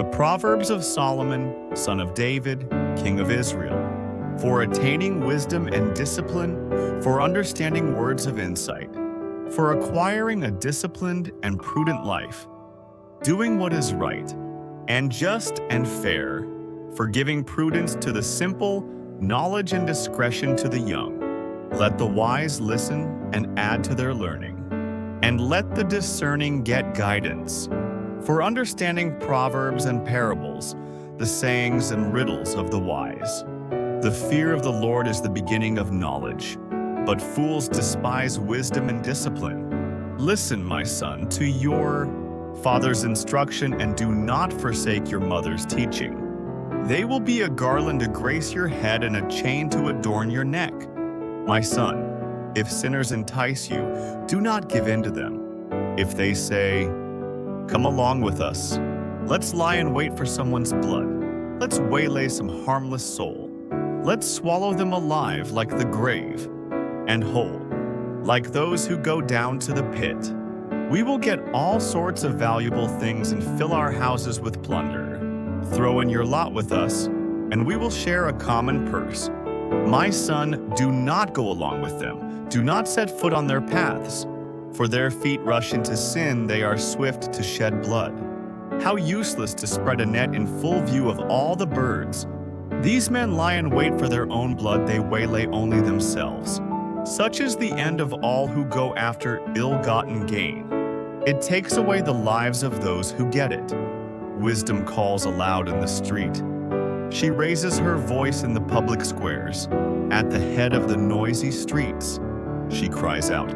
The Proverbs of Solomon, son of David, king of Israel, for attaining wisdom and discipline, for understanding words of insight, for acquiring a disciplined and prudent life, doing what is right, and just and fair, for giving prudence to the simple, knowledge and discretion to the young. Let the wise listen and add to their learning, and let the discerning get guidance. For understanding proverbs and parables, the sayings and riddles of the wise. The fear of the Lord is the beginning of knowledge, but fools despise wisdom and discipline. Listen, my son, to your father's instruction, and do not forsake your mother's teaching. They will be a garland to grace your head and a chain to adorn your neck. My son, if sinners entice you, do not give in to them. If they say, "Come along with us, let's lie in wait for someone's blood. Let's waylay some harmless soul. Let's swallow them alive like the grave, and whole, like those who go down to the pit. We will get all sorts of valuable things and fill our houses with plunder. Throw in your lot with us, and we will share a common purse. My son, do not go along with them. Do not set foot on their paths. For their feet rush into sin, they are swift to shed blood. How useless to spread a net in full view of all the birds. These men lie in wait for their own blood, they waylay only themselves. Such is the end of all who go after ill-gotten gain. It takes away the lives of those who get it. Wisdom calls aloud in the street. She raises her voice in the public squares. At the head of the noisy streets, she cries out.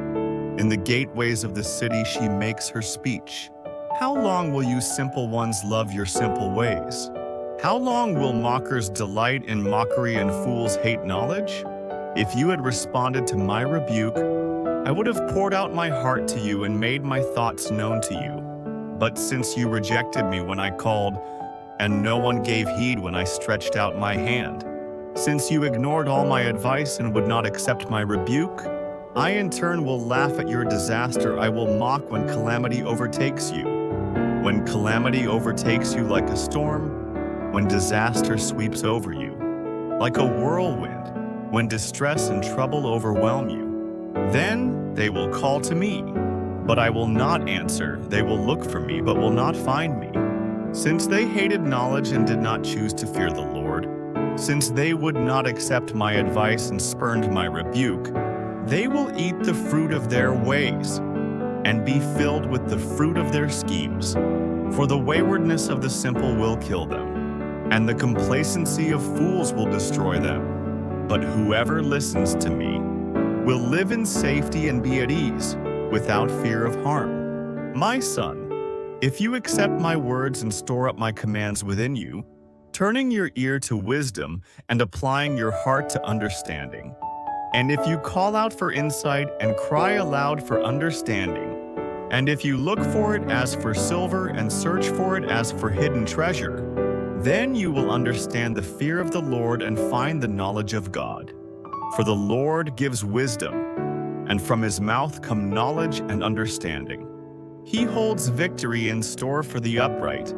In the gateways of the city, she makes her speech. How long will you simple ones love your simple ways? How long will mockers delight in mockery and fools hate knowledge? If you had responded to my rebuke, I would have poured out my heart to you and made my thoughts known to you. But since you rejected me when I called, and no one gave heed when I stretched out my hand, since you ignored all my advice and would not accept my rebuke, I in turn will laugh at your disaster. I will mock when calamity overtakes you. When calamity overtakes you like a storm, when disaster sweeps over you, like a whirlwind, when distress and trouble overwhelm you, then they will call to me, but I will not answer. They will look for me, but will not find me. Since they hated knowledge and did not choose to fear the Lord, since they would not accept my advice and spurned my rebuke, they will eat the fruit of their ways and be filled with the fruit of their schemes. For the waywardness of the simple will kill them, and the complacency of fools will destroy them. But whoever listens to me will live in safety and be at ease, without fear of harm. My son, if you accept my words and store up my commands within you, turning your ear to wisdom and applying your heart to understanding, and if you call out for insight and cry aloud for understanding, and if you look for it as for silver and search for it as for hidden treasure, then you will understand the fear of the Lord and find the knowledge of God. For the Lord gives wisdom, and from his mouth come knowledge and understanding. He holds victory in store for the upright.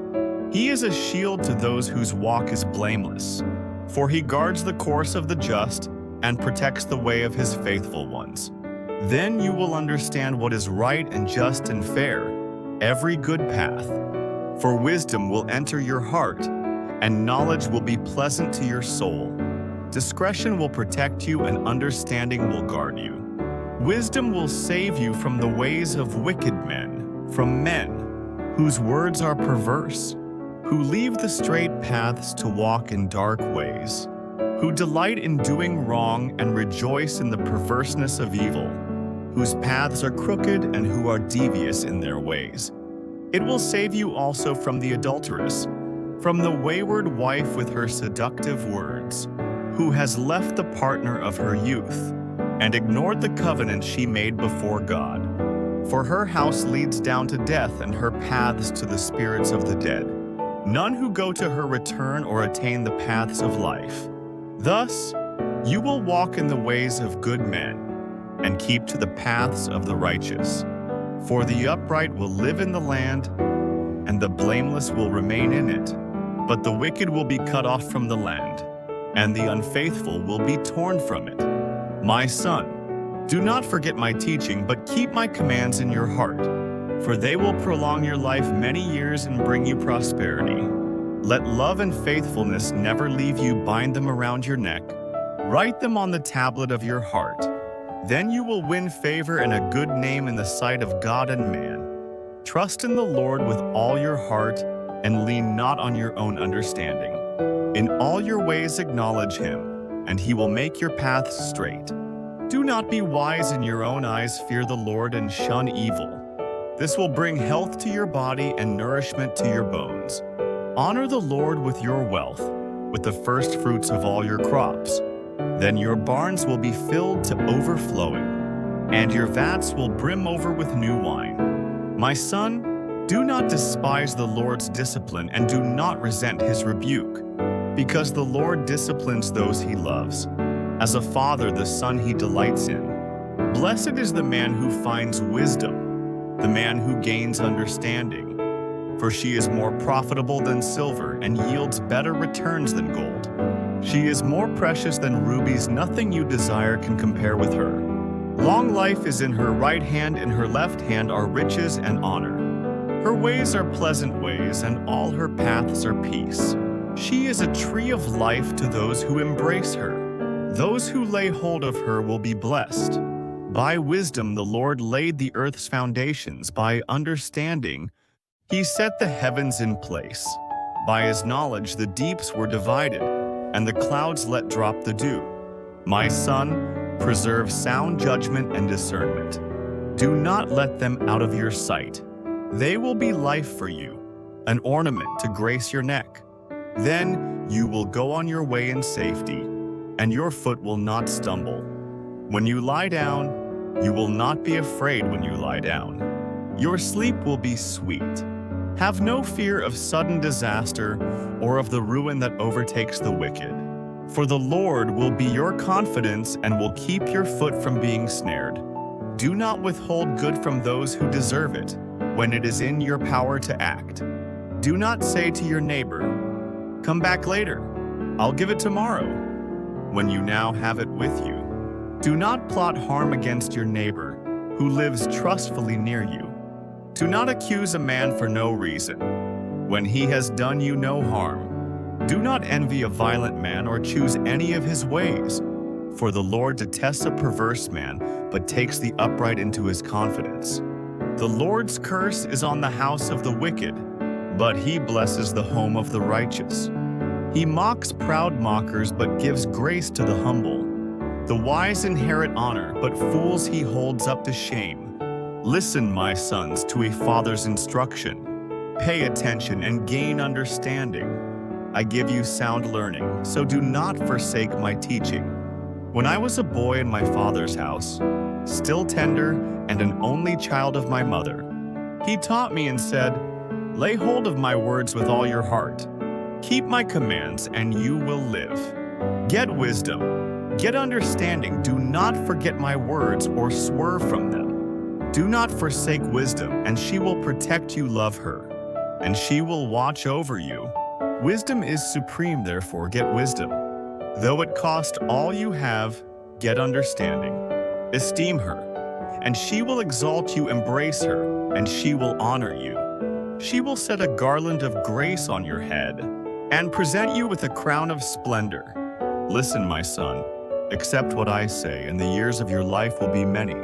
He is a shield to those whose walk is blameless. For he guards the course of the just and protects the way of his faithful ones. Then you will understand what is right and just and fair, every good path. For wisdom will enter your heart, and knowledge will be pleasant to your soul. Discretion will protect you, and understanding will guard you. Wisdom will save you from the ways of wicked men, from men whose words are perverse, who leave the straight paths to walk in dark ways, who delight in doing wrong and rejoice in the perverseness of evil, whose paths are crooked and who are devious in their ways. It will save you also from the adulteress, from the wayward wife with her seductive words, who has left the partner of her youth and ignored the covenant she made before God. For her house leads down to death and her paths to the spirits of the dead. None who go to her return or attain the paths of life. Thus, you will walk in the ways of good men and keep to the paths of the righteous. For the upright will live in the land, and the blameless will remain in it. But the wicked will be cut off from the land, and the unfaithful will be torn from it. My son, do not forget my teaching, but keep my commands in your heart, for they will prolong your life many years and bring you prosperity. Let love and faithfulness never leave you. Bind them around your neck. Write them on the tablet of your heart. Then you will win favor and a good name in the sight of God and man. Trust in the Lord with all your heart and lean not on your own understanding. In all your ways acknowledge him, and he will make your paths straight. Do not be wise in your own eyes. Fear the Lord and shun evil. This will bring health to your body and nourishment to your bones. Honor the Lord with your wealth, with the first fruits of all your crops. Then your barns will be filled to overflowing, and your vats will brim over with new wine. My son, do not despise the Lord's discipline and do not resent his rebuke, because the Lord disciplines those he loves. As a father, the son he delights in. Blessed is the man who finds wisdom, the man who gains understanding. For she is more profitable than silver and yields better returns than gold. She is more precious than rubies. Nothing you desire can compare with her. Long life is in her right hand, in her left hand are riches and honor. Her ways are pleasant ways, and all her paths are peace. She is a tree of life to those who embrace her. Those who lay hold of her will be blessed. By wisdom the Lord laid the earth's foundations. By understanding he set the heavens in place. By his knowledge the deeps were divided, and the clouds let drop the dew. My son, preserve sound judgment and discernment. Do not let them out of your sight. They will be life for you, an ornament to grace your neck. Then you will go on your way in safety, and your foot will not stumble. When you lie down, you will not be afraid when you lie down. Your sleep will be sweet. Have no fear of sudden disaster or of the ruin that overtakes the wicked. For the Lord will be your confidence and will keep your foot from being snared. Do not withhold good from those who deserve it, when it is in your power to act. Do not say to your neighbor, "Come back later, I'll give it tomorrow," when you now have it with you. Do not plot harm against your neighbor, who lives trustfully near you. Do not accuse a man for no reason, when he has done you no harm. Do not envy a violent man or choose any of his ways, for the Lord detests a perverse man, but takes the upright into his confidence. The Lord's curse is on the house of the wicked, but he blesses the home of the righteous. He mocks proud mockers, but gives grace to the humble. The wise inherit honor, but fools he holds up to shame. Listen, my sons, to a father's instruction. Pay attention and gain understanding. I give you sound learning, so do not forsake my teaching. When I was a boy in my father's house, still tender and an only child of my mother, he taught me and said, "Lay hold of my words with all your heart. Keep my commands, and you will live. Get wisdom, get understanding. Do not forget my words or swerve from them. Do not forsake wisdom, and she will protect you. Love her, and she will watch over you. Wisdom is supreme, therefore get wisdom. Though it cost all you have, get understanding. Esteem her, and she will exalt you. Embrace her, and she will honor you. She will set a garland of grace on your head, and present you with a crown of splendor. Listen, my son, accept what I say, and the years of your life will be many.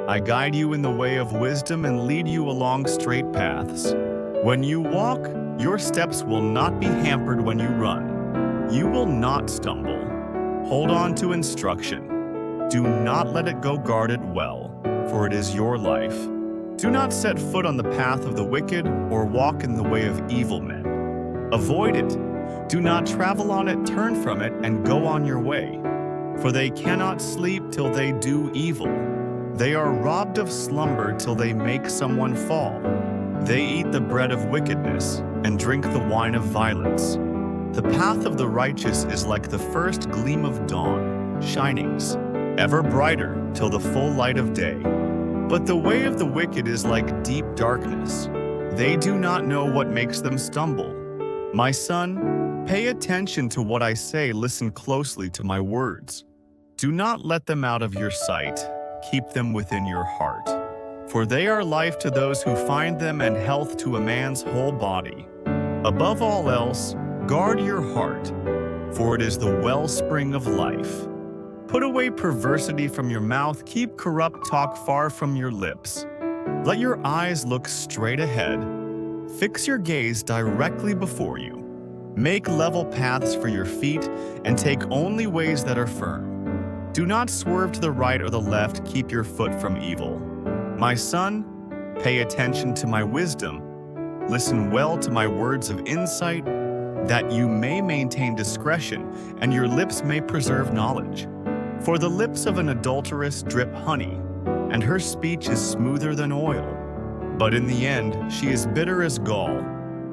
I guide you in the way of wisdom and lead you along straight paths. When you walk, your steps will not be hampered. When you run, you will not stumble. Hold on to instruction. Do not let it go. Guard it well, for it is your life. Do not set foot on the path of the wicked or walk in the way of evil men. Avoid it. Do not travel on it. Turn from it and go on your way. For they cannot sleep till they do evil. They are robbed of slumber till they make someone fall. They eat the bread of wickedness and drink the wine of violence. The path of the righteous is like the first gleam of dawn, shinings, ever brighter till the full light of day. But the way of the wicked is like deep darkness. They do not know what makes them stumble. My son, pay attention to what I say. Listen closely to my words. Do not let them out of your sight. Keep them within your heart. For they are life to those who find them and health to a man's whole body. Above all else, guard your heart, for it is the wellspring of life. Put away perversity from your mouth. Keep corrupt talk far from your lips. Let your eyes look straight ahead. Fix your gaze directly before you. Make level paths for your feet and take only ways that are firm. Do not swerve to the right or the left. Keep your foot from evil. My son, pay attention to my wisdom. Listen well to my words of insight, that you may maintain discretion and your lips may preserve knowledge. For the lips of an adulteress drip honey, and her speech is smoother than oil. But in the end, she is bitter as gall,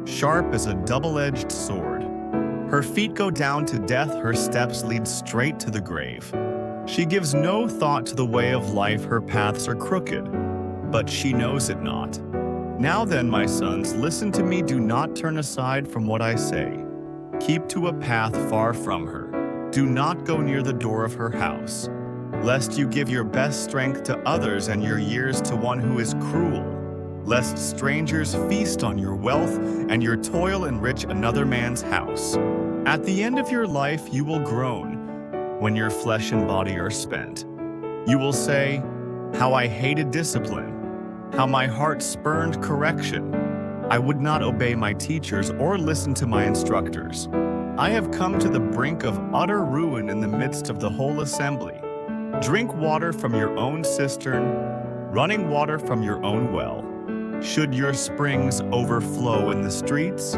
sharp as a double-edged sword. Her feet go down to death, her steps lead straight to the grave. She gives no thought to the way of life, her paths are crooked, but she knows it not. Now then, my sons, listen to me, do not turn aside from what I say. Keep to a path far from her. Do not go near the door of her house, lest you give your best strength to others and your years to one who is cruel, lest strangers feast on your wealth and your toil enrich another man's house. At the end of your life you will groan when your flesh and body are spent. You will say, how I hated discipline, how my heart spurned correction. I would not obey my teachers or listen to my instructors. I have come to the brink of utter ruin in the midst of the whole assembly. Drink water from your own cistern, running water from your own well. Should your springs overflow in the streets,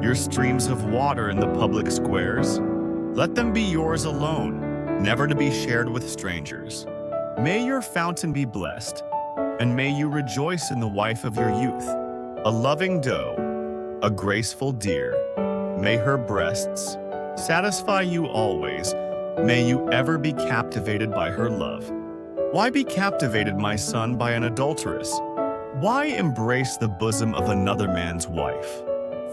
your streams of water in the public squares, let them be yours alone, never to be shared with strangers. May your fountain be blessed, and may you rejoice in the wife of your youth, a loving doe, a graceful deer. May her breasts satisfy you always. May you ever be captivated by her love. Why be captivated, my son, by an adulteress? Why embrace the bosom of another man's wife?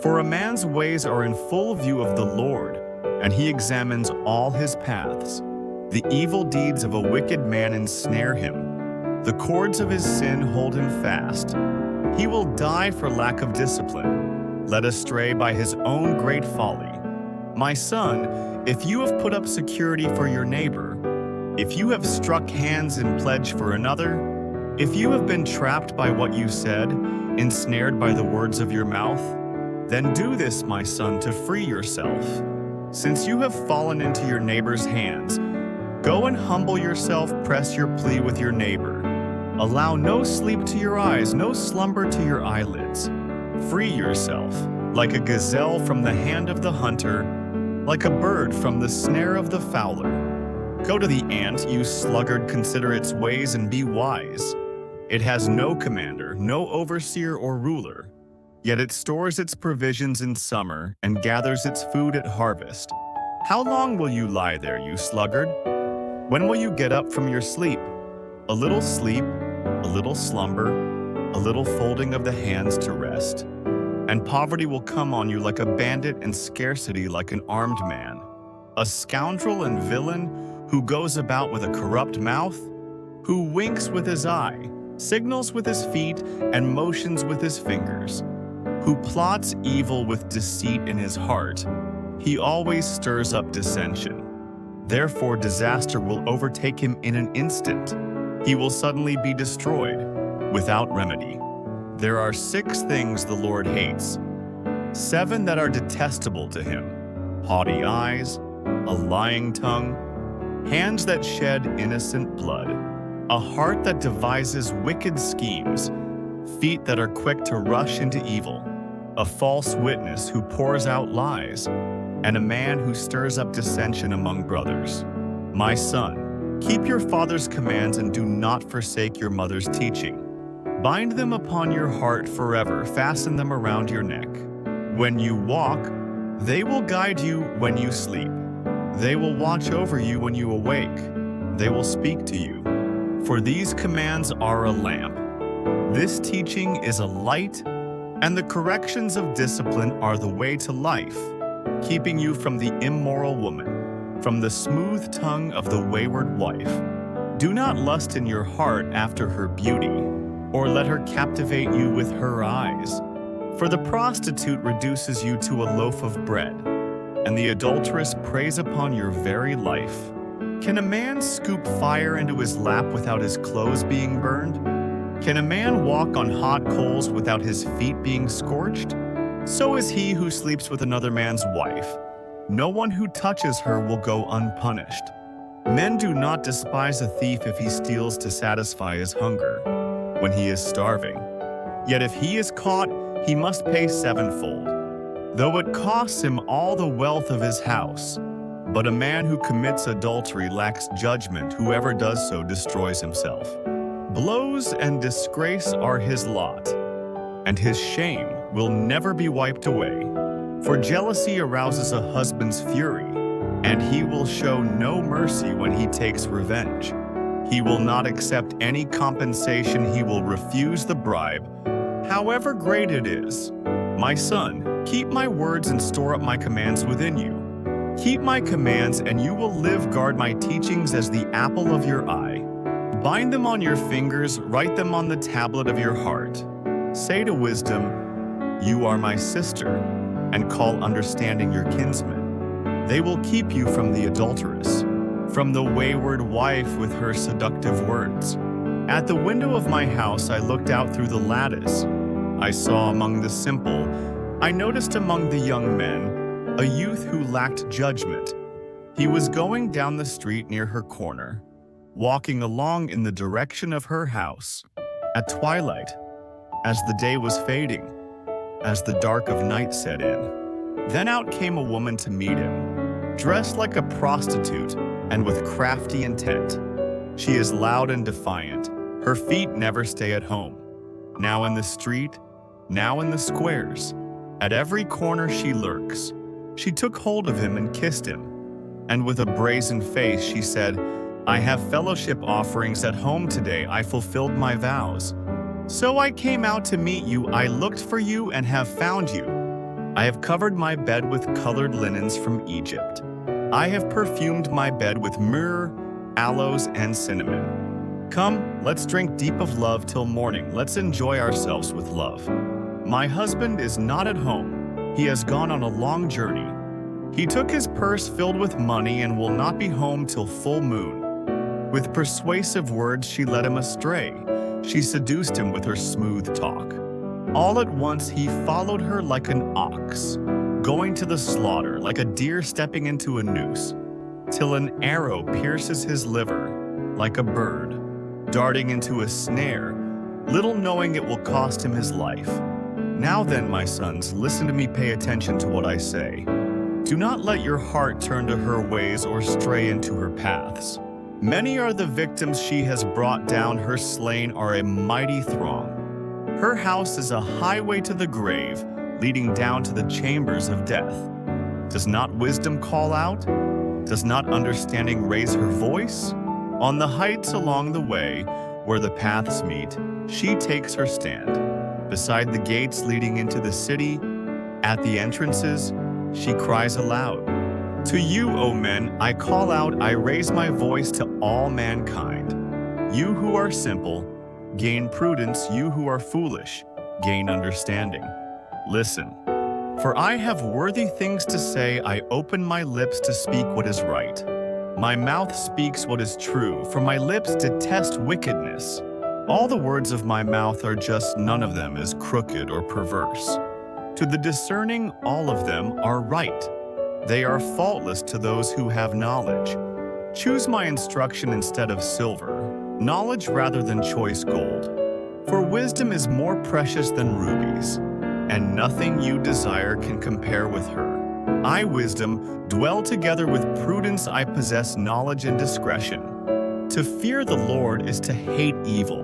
For a man's ways are in full view of the Lord, and he examines all his paths. The evil deeds of a wicked man ensnare him. The cords of his sin hold him fast. He will die for lack of discipline, led astray by his own great folly. My son, if you have put up security for your neighbor, if you have struck hands in pledge for another, if you have been trapped by what you said, ensnared by the words of your mouth, then do this, my son, to free yourself. Since you have fallen into your neighbor's hands, go and humble yourself, press your plea with your neighbor. Allow no sleep to your eyes, no slumber to your eyelids. Free yourself, like a gazelle from the hand of the hunter, like a bird from the snare of the fowler. Go to the ant, you sluggard, consider its ways and be wise. It has no commander, no overseer or ruler, yet it stores its provisions in summer and gathers its food at harvest. How long will you lie there, you sluggard? When will you get up from your sleep? A little sleep, a little slumber, a little folding of the hands to rest. And poverty will come on you like a bandit and scarcity like an armed man. A scoundrel and villain who goes about with a corrupt mouth, who winks with his eye, signals with his feet, and motions with his fingers, who plots evil with deceit in his heart. He always stirs up dissension. Therefore disaster will overtake him in an instant. He will suddenly be destroyed without remedy. There are 6 things the Lord hates, 7 that are detestable to him: haughty eyes, a lying tongue, hands that shed innocent blood, a heart that devises wicked schemes, feet that are quick to rush into evil, a false witness who pours out lies, and a man who stirs up dissension among brothers. My son, keep your father's commands and do not forsake your mother's teaching. Bind them upon your heart forever, fasten them around your neck. When you walk, they will guide you when you sleep. They will watch over you when you awake. They will speak to you. For these commands are a lamp. This teaching is a light And the corrections of discipline are the way to life, keeping you from the immoral woman, from the smooth tongue of the wayward wife. Do not lust in your heart after her beauty, or let her captivate you with her eyes. For the prostitute reduces you to a loaf of bread, and the adulteress preys upon your very life. Can a man scoop fire into his lap without his clothes being burned? Can a man walk on hot coals without his feet being scorched? So is he who sleeps with another man's wife. No one who touches her will go unpunished. Men do not despise a thief if he steals to satisfy his hunger, when he is starving. Yet if he is caught, he must pay sevenfold, though it costs him all the wealth of his house. But a man who commits adultery lacks judgment. Whoever does so destroys himself. Blows and disgrace are his lot, and his shame will never be wiped away. For jealousy arouses a husband's fury, and he will show no mercy when he takes revenge. He will not accept any compensation. He will refuse the bribe, however great it is. My son, keep my words and store up my commands within you. Keep my commands, and you will live. Guard my teachings as the apple of your eye. Bind them on your fingers, write them on the tablet of your heart. Say to wisdom, "You are my sister," and call understanding your kinsman. They will keep you from the adulteress, from the wayward wife with her seductive words. At the window of my house I looked out through the lattice. I saw among the simple, I noticed among the young men, a youth who lacked judgment. He was going down the street near her corner, walking along in the direction of her house. At twilight, as the day was fading, as the dark of night set in, then out came a woman to meet him, dressed like a prostitute and with crafty intent. She is loud and defiant. Her feet never stay at home. Now in the street, now in the squares, at every corner she lurks. She took hold of him and kissed him, and with a brazen face she said, "I have fellowship offerings at home today. I fulfilled my vows. So I came out to meet you. I looked for you and have found you. I have covered my bed with colored linens from Egypt. I have perfumed my bed with myrrh, aloes, and cinnamon. Come, let's drink deep of love till morning. Let's enjoy ourselves with love. My husband is not at home. He has gone on a long journey. He took his purse filled with money and will not be home till full moon." With persuasive words she led him astray. She seduced him with her smooth talk. All at once he followed her like an ox, going to the slaughter, like a deer stepping into a noose, till an arrow pierces his liver, like a bird, darting into a snare, little knowing it will cost him his life. Now then, my sons, listen to me, pay attention to what I say. Do not let your heart turn to her ways or stray into her paths. Many are the victims she has brought down, her slain are a mighty throng. Her house is a highway to the grave, leading down to the chambers of death. Does not wisdom call out? Does not understanding raise her voice? On the heights along the way, where the paths meet, she takes her stand. Beside the gates leading into the city, at the entrances, she cries aloud. To you, O men, I call out, I raise my voice to all mankind. You who are simple, gain prudence. You who are foolish, gain understanding. Listen, for I have worthy things to say. I open my lips to speak what is right. My mouth speaks what is true, for my lips detest wickedness. All the words of my mouth are just, none of them is crooked or perverse. To the discerning, all of them are right. They are faultless to those who have knowledge. Choose my instruction instead of silver, knowledge rather than choice gold. For wisdom is more precious than rubies, and nothing you desire can compare with her. I, wisdom, dwell together with prudence. I possess knowledge and discretion. To fear the Lord is to hate evil.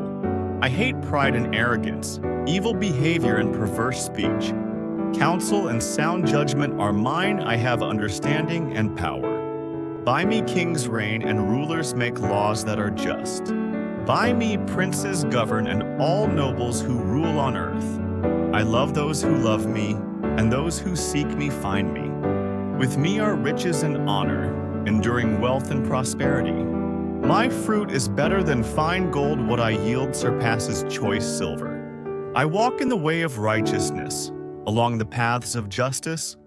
I hate pride and arrogance, evil behavior and perverse speech. Counsel and sound judgment are mine. I have understanding and power. By me kings reign and rulers make laws that are just. By me princes govern and all nobles who rule on earth. I love those who love me, and those who seek me find me. With me are riches and honor, enduring wealth and prosperity. My fruit is better than fine gold, what I yield surpasses choice silver. I walk in the way of righteousness, along the paths of justice,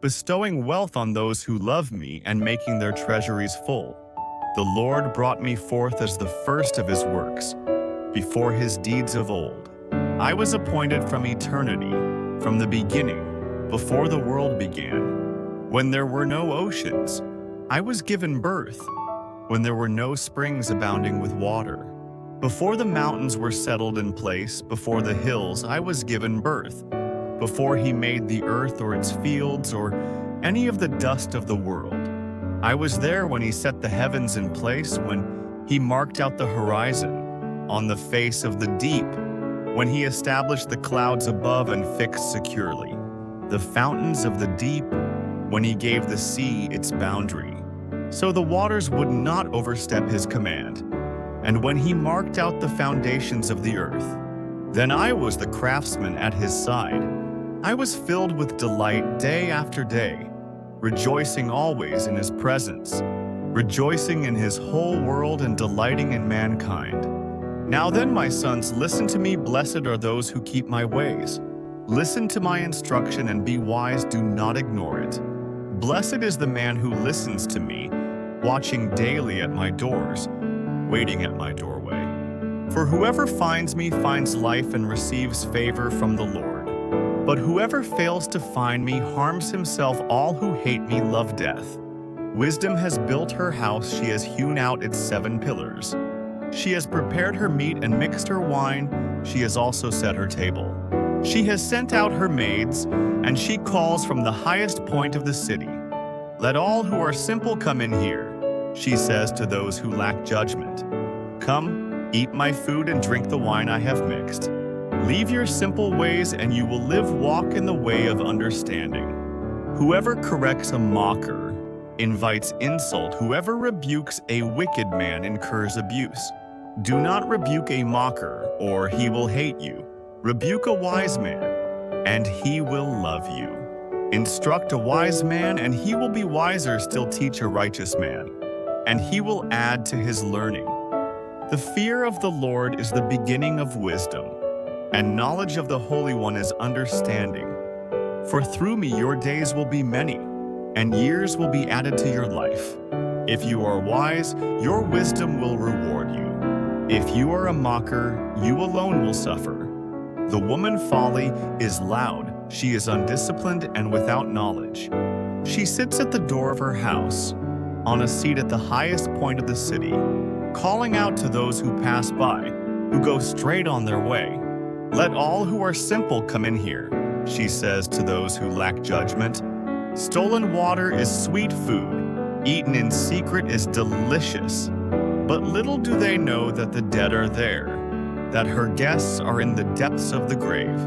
bestowing wealth on those who love me and making their treasuries full. The Lord brought me forth as the first of his works, before his deeds of old. I was appointed from eternity, from the beginning, before the world began. When there were no oceans, I was given birth, when there were no springs abounding with water. Before the mountains were settled in place, before the hills, I was given birth. Before he made the earth or its fields or any of the dust of the world. I was there when he set the heavens in place, when he marked out the horizon on the face of the deep, when he established the clouds above and fixed securely the fountains of the deep, when he gave the sea its boundary, so the waters would not overstep his command, and when he marked out the foundations of the earth. Then I was the craftsman at his side. I was filled with delight day after day, rejoicing always in his presence, rejoicing in his whole world and delighting in mankind. Now then, my sons, listen to me. Blessed are those who keep my ways. Listen to my instruction and be wise. Do not ignore it. Blessed is the man who listens to me, watching daily at my doors, waiting at my doorway. For whoever finds me finds life and receives favor from the Lord. But whoever fails to find me harms himself. All who hate me love death. Wisdom has built her house. She has hewn out its 7 pillars. She has prepared her meat and mixed her wine. She has also set her table. She has sent out her maids, and she calls from the highest point of the city. Let all who are simple come in here, she says to those who lack judgment. Come, eat my food and drink the wine I have mixed. Leave your simple ways and you will live. Walk in the way of understanding. Whoever corrects a mocker invites insult. Whoever rebukes a wicked man incurs abuse. Do not rebuke a mocker, or he will hate you. Rebuke a wise man, and he will love you. Instruct a wise man, and he will be wiser. Still teach a righteous man, and he will add to his learning. The fear of the Lord is the beginning of wisdom, and knowledge of the Holy One is understanding. For through me your days will be many, and years will be added to your life. If you are wise, your wisdom will reward you. If you are a mocker, you alone will suffer. The woman folly is loud, she is undisciplined and without knowledge. She sits at the door of her house, on a seat at the highest point of the city, calling out to those who pass by, who go straight on their way. Let all who are simple come in here, she says to those who lack judgment. Stolen water is sweet food, eaten in secret is delicious. But little do they know that the dead are there, that her guests are in the depths of the grave.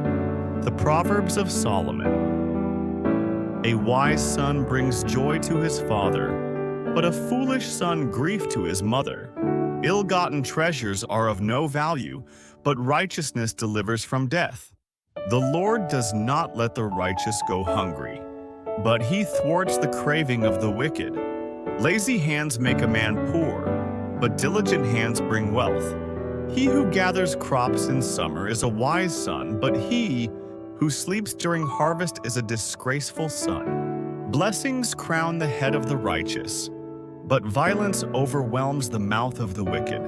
The Proverbs of Solomon. A wise son brings joy to his father, but a foolish son grief to his mother. Ill-gotten treasures are of no value, but righteousness delivers from death. The Lord does not let the righteous go hungry, but he thwarts the craving of the wicked. Lazy hands make a man poor, but diligent hands bring wealth. He who gathers crops in summer is a wise son, but he who sleeps during harvest is a disgraceful son. Blessings crown the head of the righteous, but violence overwhelms the mouth of the wicked.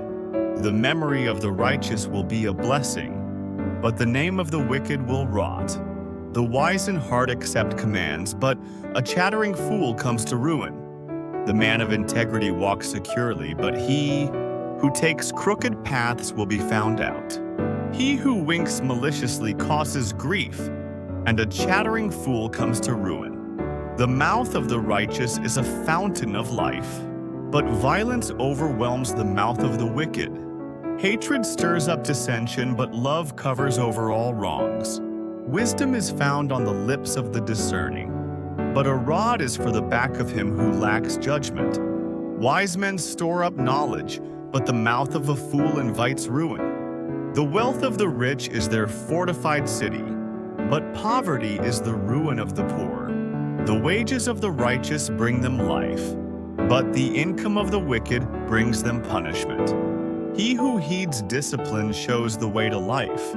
The memory of the righteous will be a blessing, but the name of the wicked will rot. The wise in heart accept commands, but a chattering fool comes to ruin. The man of integrity walks securely, but he who takes crooked paths will be found out. He who winks maliciously causes grief, and a chattering fool comes to ruin. The mouth of the righteous is a fountain of life, but violence overwhelms the mouth of the wicked. Hatred stirs up dissension, but love covers over all wrongs. Wisdom is found on the lips of the discerning, but a rod is for the back of him who lacks judgment. Wise men store up knowledge, but the mouth of a fool invites ruin. The wealth of the rich is their fortified city, but poverty is the ruin of the poor. The wages of the righteous bring them life, but the income of the wicked brings them punishment. He who heeds discipline shows the way to life,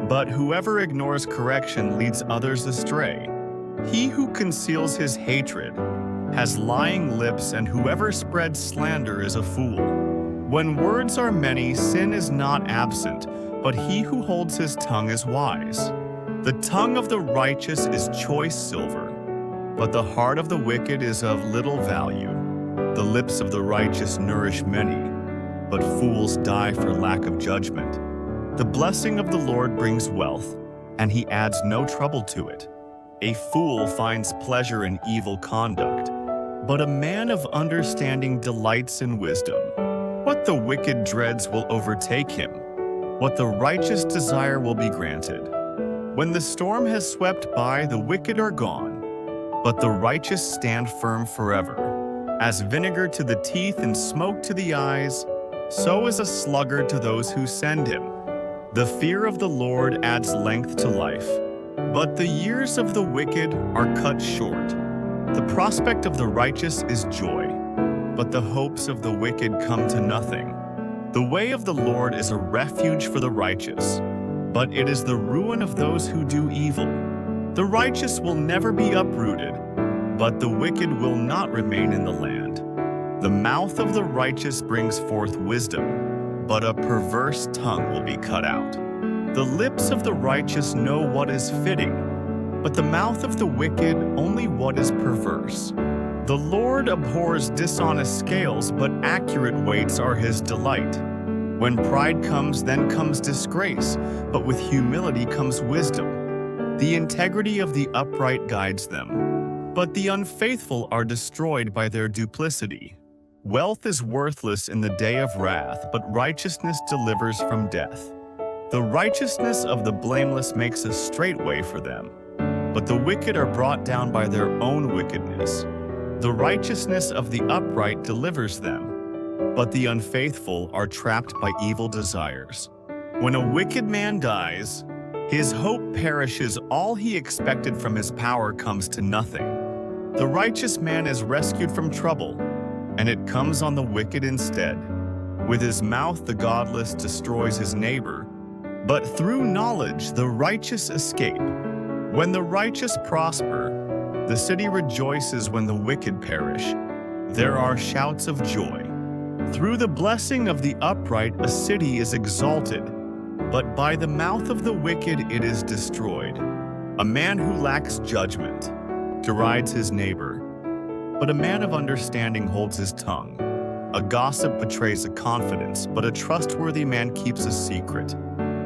but whoever ignores correction leads others astray. He who conceals his hatred has lying lips, and whoever spreads slander is a fool. When words are many, sin is not absent, but he who holds his tongue is wise. The tongue of the righteous is choice silver, but the heart of the wicked is of little value. The lips of the righteous nourish many, but fools die for lack of judgment. The blessing of the Lord brings wealth, and he adds no trouble to it. A fool finds pleasure in evil conduct, but a man of understanding delights in wisdom. What the wicked dreads will overtake him. What the righteous desire will be granted. When the storm has swept by, the wicked are gone, but the righteous stand firm forever. As vinegar to the teeth and smoke to the eyes, so is a sluggard to those who send him. The fear of the Lord adds length to life, but the years of the wicked are cut short. The prospect of the righteous is joy, but the hopes of the wicked come to nothing. The way of the Lord is a refuge for the righteous, but it is the ruin of those who do evil. The righteous will never be uprooted, but the wicked will not remain in the land. The mouth of the righteous brings forth wisdom, but a perverse tongue will be cut out. The lips of the righteous know what is fitting, but the mouth of the wicked only what is perverse. The Lord abhors dishonest scales, but accurate weights are his delight. When pride comes, then comes disgrace, but with humility comes wisdom. The integrity of the upright guides them, but the unfaithful are destroyed by their duplicity. Wealth is worthless in the day of wrath, but righteousness delivers from death. The righteousness of the blameless makes a straight way for them, but the wicked are brought down by their own wickedness. The righteousness of the upright delivers them, but the unfaithful are trapped by evil desires. When a wicked man dies, his hope perishes. All he expected from his power comes to nothing. The righteous man is rescued from trouble, and it comes on the wicked instead. With his mouth the godless destroys his neighbor, but through knowledge the righteous escape. When the righteous prosper, the city rejoices. When the wicked perish, there are shouts of joy. Through the blessing of the upright a city is exalted, but by the mouth of the wicked it is destroyed. A man who lacks judgment derides his neighbor, but a man of understanding holds his tongue. A gossip betrays a confidence, but a trustworthy man keeps a secret.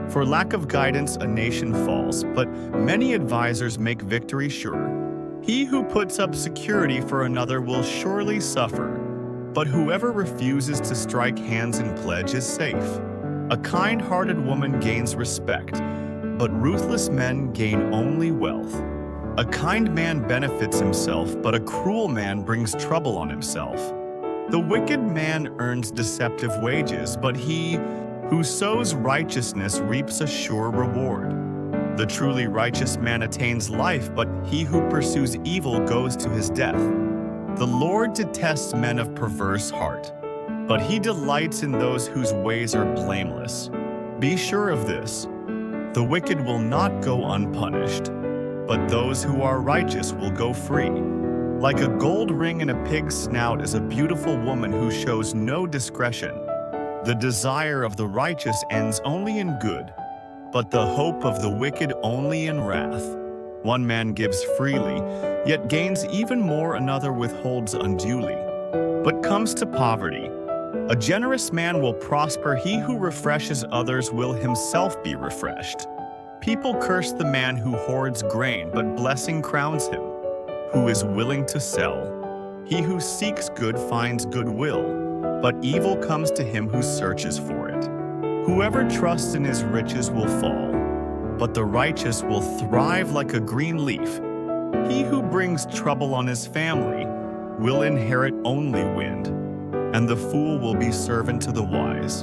For lack of guidance a nation falls, but many advisers make victory sure. He who puts up security for another will surely suffer, but whoever refuses to strike hands in pledge is safe. A kind-hearted woman gains respect, but ruthless men gain only wealth. A kind man benefits himself, but a cruel man brings trouble on himself. The wicked man earns deceptive wages, but he who sows righteousness reaps a sure reward. The truly righteous man attains life, but he who pursues evil goes to his death. The Lord detests men of perverse heart, but he delights in those whose ways are blameless. Be sure of this: the wicked will not go unpunished, but those who are righteous will go free. Like a gold ring in a pig's snout is a beautiful woman who shows no discretion. The desire of the righteous ends only in good, but the hope of the wicked only in wrath. One man gives freely, yet gains even more. Another withholds unduly, but comes to poverty. A generous man will prosper. He who refreshes others will himself be refreshed. People curse the man who hoards grain, but blessing crowns him who is willing to sell. He who seeks good finds goodwill, but evil comes to him who searches for it. Whoever trusts in his riches will fall, but the righteous will thrive like a green leaf. He who brings trouble on his family will inherit only wind, and the fool will be servant to the wise.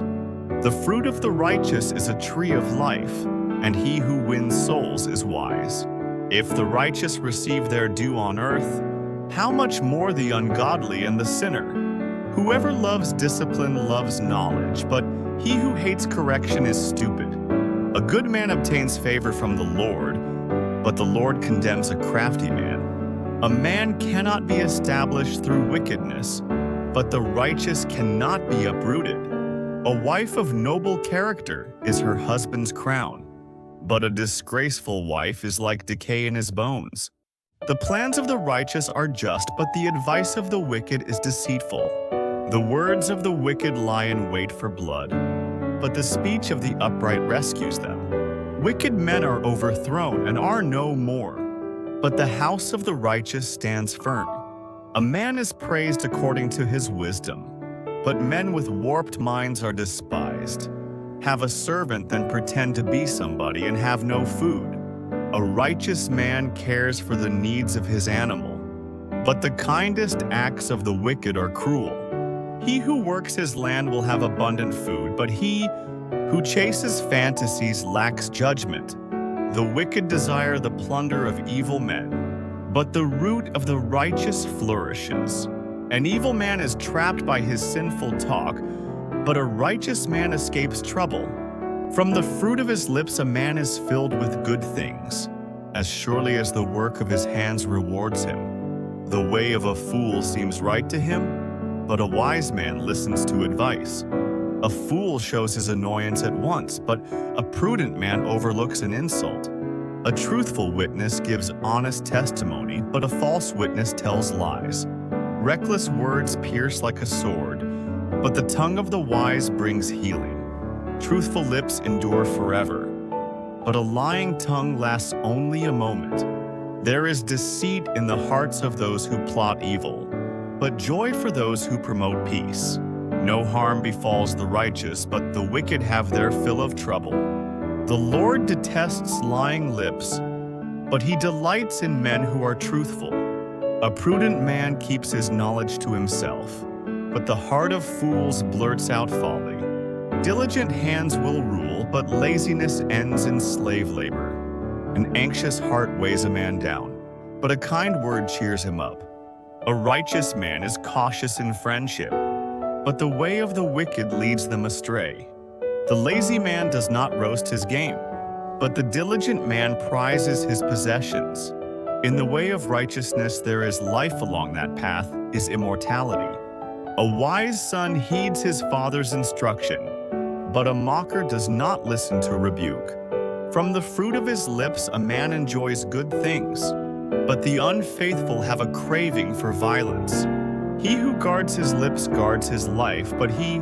The fruit of the righteous is a tree of life, and he who wins souls fools is wise. If the righteous receive their due on earth, how much more the ungodly and the sinner? Whoever loves discipline loves knowledge, but he who hates correction is stupid. A good man obtains favor from the Lord, but the Lord condemns a crafty man. A man cannot be established through wickedness, but the righteous cannot be uprooted. A wife of noble character is her husband's crown, but a disgraceful wife is like decay in his bones. The plans of the righteous are just, but the advice of the wicked is deceitful. The words of the wicked lie in wait for blood, but the speech of the upright rescues them. Wicked men are overthrown and are no more, but the house of the righteous stands firm. A man is praised according to his wisdom, but men with warped minds are despised. Have a servant, then pretend to be somebody and have no food. A righteous man cares for the needs of his animal, but the kindest acts of the wicked are cruel. He who works his land will have abundant food, but he who chases fantasies lacks judgment. The wicked desire the plunder of evil men, but the root of the righteous flourishes. An evil man is trapped by his sinful talk, but a righteous man escapes trouble. From the fruit of his lips a man is filled with good things, as surely as the work of his hands rewards him. The way of a fool seems right to him, but a wise man listens to advice. A fool shows his annoyance at once, but a prudent man overlooks an insult. A truthful witness gives honest testimony, but a false witness tells lies. Reckless words pierce like a sword, but the tongue of the wise brings healing. Truthful lips endure forever, but a lying tongue lasts only a moment. There is deceit in the hearts of those who plot evil, but joy for those who promote peace. No harm befalls the righteous, but the wicked have their fill of trouble. The Lord detests lying lips, but he delights in men who are truthful. A prudent man keeps his knowledge to himself, but the heart of fools blurts out folly. Diligent hands will rule, but laziness ends in slave labor. An anxious heart weighs a man down, but a kind word cheers him up. A righteous man is cautious in friendship, but the way of the wicked leads them astray. The lazy man does not roast his game, but the diligent man prizes his possessions. In the way of righteousness there is life, along that path is immortality. A wise son heeds his father's instruction, but a mocker does not listen to rebuke. From the fruit of his lips a man enjoys good things, but the unfaithful have a craving for violence. He who guards his lips guards his life, but he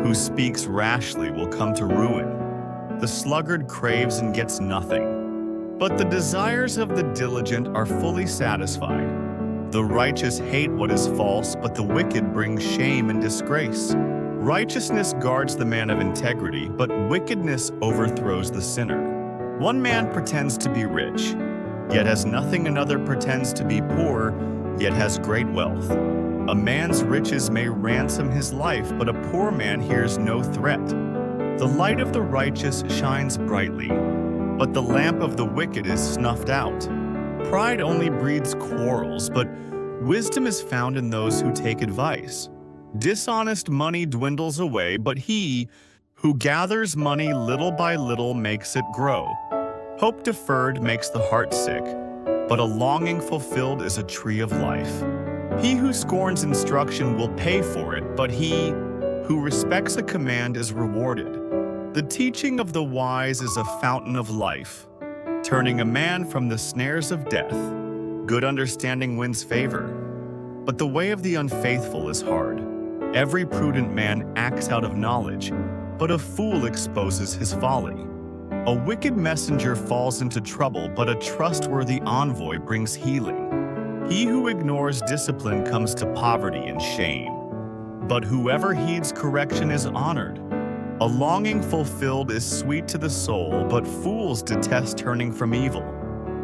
who speaks rashly will come to ruin. The sluggard craves and gets nothing, but the desires of the diligent are fully satisfied. The righteous hate what is false, but the wicked bring shame and disgrace. Righteousness guards the man of integrity, but wickedness overthrows the sinner. One man pretends to be rich, yet has nothing. Another pretends to be poor, yet has great wealth. A man's riches may ransom his life, but a poor man hears no threat. The light of the righteous shines brightly, but the lamp of the wicked is snuffed out. Pride only breeds quarrels, but wisdom is found in those who take advice. Dishonest money dwindles away, but he who gathers money little by little makes it grow. Hope deferred makes the heart sick, but a longing fulfilled is a tree of life. He who scorns instruction will pay for it, but he who respects a command is rewarded. The teaching of the wise is a fountain of life, turning a man from the snares of death. Good understanding wins favor, but the way of the unfaithful is hard. Every prudent man acts out of knowledge, but a fool exposes his folly. A wicked messenger falls into trouble, but a trustworthy envoy brings healing. He who ignores discipline comes to poverty and shame, but whoever heeds correction is honored. A longing fulfilled is sweet to the soul, but fools detest turning from evil.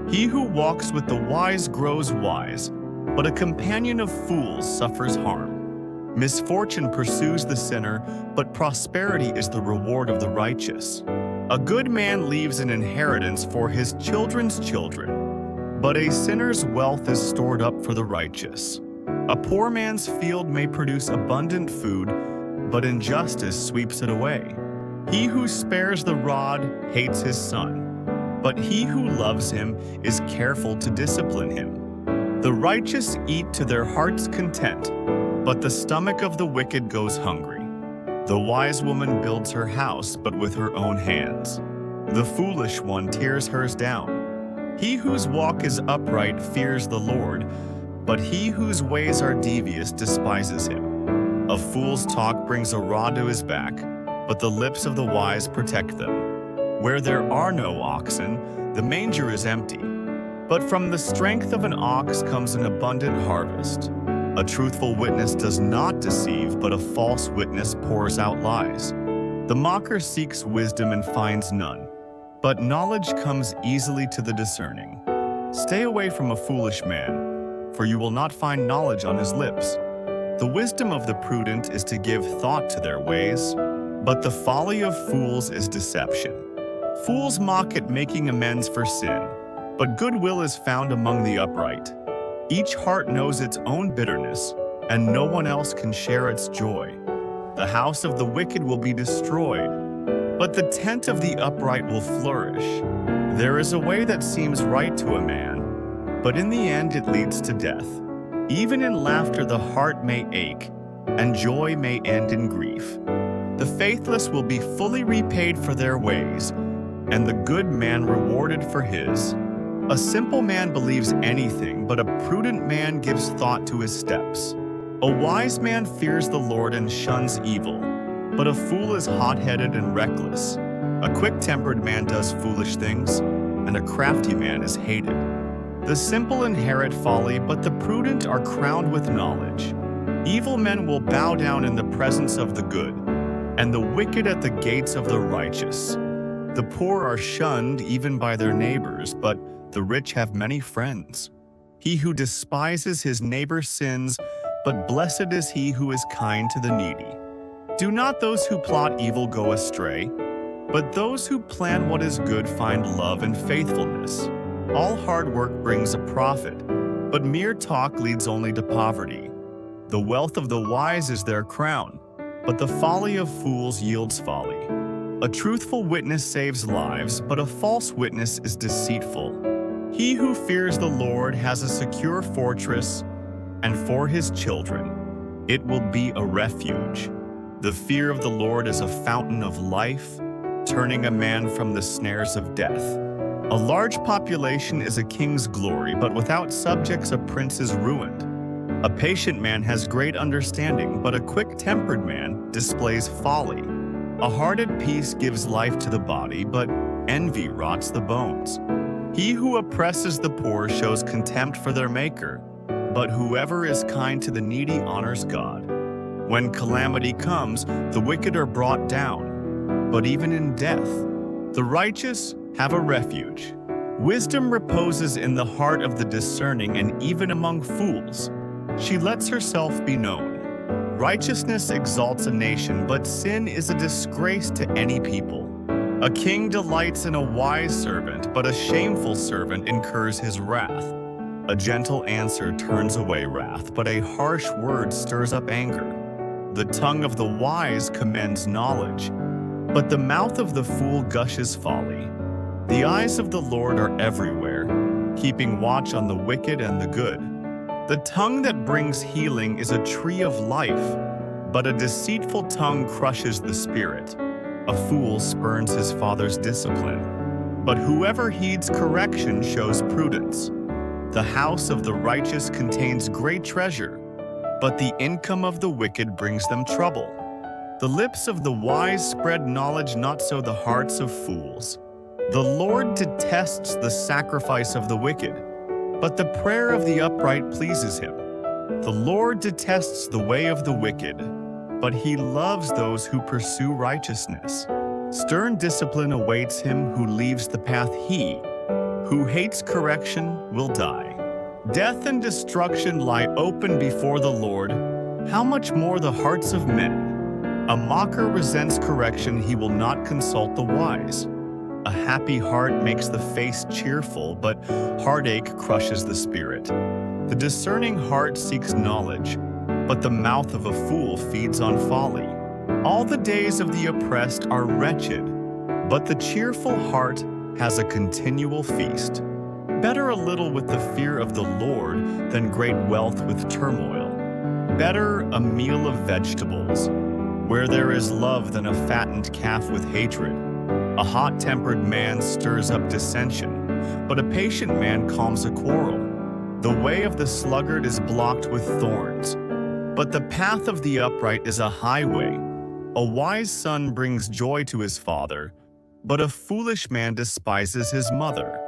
He who walks with the wise grows wise, but a companion of fools suffers harm. Misfortune pursues the sinner, but prosperity is the reward of the righteous. A good man leaves an inheritance for his children's children, but a sinner's wealth is stored up for the righteous. A poor man's field may produce abundant food, but injustice sweeps it away. He who spares the rod hates his son, but he who loves him is careful to discipline him. The righteous eat to their heart's content, but the stomach of the wicked goes hungry. The wise woman builds her house, but with her own hands. The foolish one tears hers down. He whose walk is upright fears the Lord, but he whose ways are devious despises him. A fool's talk brings a rod to his back, but the lips of the wise protect them. Where there are no oxen, the manger is empty, but from the strength of an ox comes an abundant harvest. A truthful witness does not deceive, but a false witness pours out lies. The mocker seeks wisdom and finds none, but knowledge comes easily to the discerning. Stay away from a foolish man, for you will not find knowledge on his lips. The wisdom of the prudent is to give thought to their ways, but the folly of fools is deception. Fools mock at making amends for sin, but goodwill is found among the upright. Each heart knows its own bitterness, and no one else can share its joy. The house of the wicked will be destroyed, but the tent of the upright will flourish. There is a way that seems right to a man, but in the end it leads to death. Even in laughter the heart may ache, and joy may end in grief. The faithless will be fully repaid for their ways, and the good man rewarded for his. A simple man believes anything, but a prudent man gives thought to his steps. A wise man fears the Lord and shuns evil, but a fool is hot-headed and reckless. A quick-tempered man does foolish things, and a crafty man is hated. The simple inherit folly, but the prudent are crowned with knowledge. Evil men will bow down in the presence of the good, and the wicked at the gates of the righteous. The poor are shunned even by their neighbors, but the rich have many friends. He who despises his neighbor sins, but blessed is he who is kind to the needy. Do not those who plot evil go astray, but those who plan what is good find love and faithfulness. All hard work brings a profit, but mere talk leads only to poverty. The wealth of the wise is their crown, but the folly of fools yields folly. A truthful witness saves lives, but a false witness is deceitful. He who fears the Lord has a secure fortress, and for his children it will be a refuge. The fear of the Lord is a fountain of life, turning a man from the snares of death. A large population is a king's glory, but without subjects a prince is ruined. A patient man has great understanding, but a quick-tempered man displays folly. A heart at peace gives life to the body, but envy rots the bones. He who oppresses the poor shows contempt for their maker, but whoever is kind to the needy honors God. When calamity comes, the wicked are brought down, but even in death, the righteous have a refuge. Wisdom reposes in the heart of the discerning, and even among fools, she lets herself be known. Righteousness exalts a nation, but sin is a disgrace to any people. A king delights in a wise servant, but a shameful servant incurs his wrath. A gentle answer turns away wrath, but a harsh word stirs up anger. The tongue of the wise commends knowledge, but the mouth of the fool gushes folly. The eyes of the Lord are everywhere, keeping watch on the wicked and the good. The tongue that brings healing is a tree of life, but a deceitful tongue crushes the spirit. A fool spurns his father's discipline, but whoever heeds correction shows prudence. The house of the righteous contains great treasure, but the income of the wicked brings them trouble. The lips of the wise spread knowledge, not so the hearts of fools. The Lord detests the sacrifice of the wicked, but the prayer of the upright pleases him. The Lord detests the way of the wicked, but he loves those who pursue righteousness. Stern discipline awaits him who leaves the path. He who hates correction will die. Death and destruction lie open before the Lord. How much more the hearts of men? A mocker resents correction, he will not consult the wise. A happy heart makes the face cheerful, but heartache crushes the spirit. The discerning heart seeks knowledge, but the mouth of a fool feeds on folly. All the days of the oppressed are wretched, but the cheerful heart has a continual feast. Better a little with the fear of the Lord than great wealth with turmoil. Better a meal of vegetables, where there is love, than a fattened calf with hatred. A hot-tempered man stirs up dissension, but a patient man calms a quarrel. The way of the sluggard is blocked with thorns, but the path of the upright is a highway. A wise son brings joy to his father, but a foolish man despises his mother.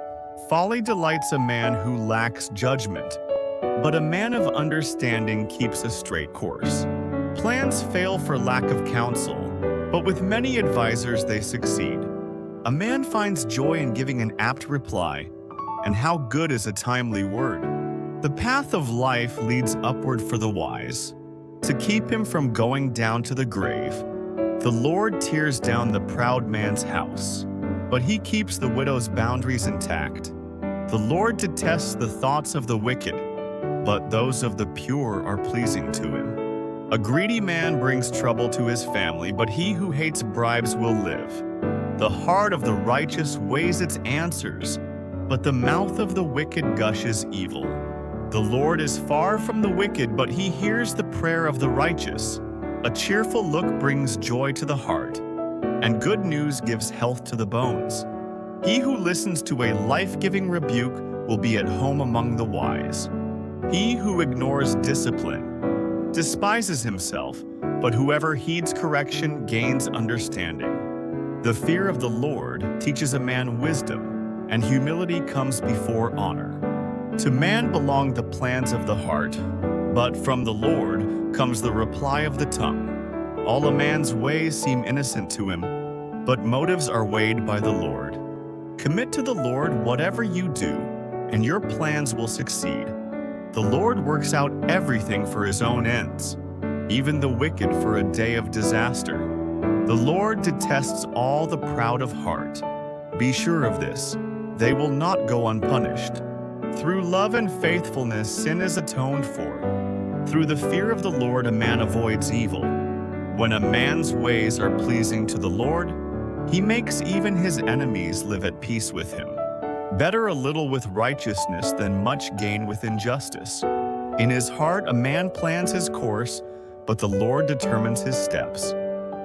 Folly delights a man who lacks judgment, but a man of understanding keeps a straight course. Plans fail for lack of counsel, but with many advisers they succeed. A man finds joy in giving an apt reply, and how good is a timely word. The path of life leads upward for the wise, to keep him from going down to the grave. The Lord tears down the proud man's house, but he keeps the widow's boundaries intact. The Lord detests the thoughts of the wicked, but those of the pure are pleasing to him. A greedy man brings trouble to his family, but he who hates bribes will live. The heart of the righteous weighs its answers, but the mouth of the wicked gushes evil. The Lord is far from the wicked, but he hears the prayer of the righteous. A cheerful look brings joy to the heart, and good news gives health to the bones. He who listens to a life-giving rebuke will be at home among the wise. He who ignores discipline despises himself, but whoever heeds correction gains understanding. The fear of the Lord teaches a man wisdom, and humility comes before honor. To man belong the plans of the heart, but from the Lord comes the reply of the tongue. All a man's ways seem innocent to him, but motives are weighed by the Lord. Commit to the Lord whatever you do, and your plans will succeed. The Lord works out everything for his own ends, even the wicked for a day of disaster. The Lord detests all the proud of heart. Be sure of this, they will not go unpunished. Through love and faithfulness, sin is atoned for. Through the fear of the Lord, a man avoids evil. When a man's ways are pleasing to the Lord, he makes even his enemies live at peace with him. Better a little with righteousness than much gain with injustice. In his heart a man plans his course, but the Lord determines his steps.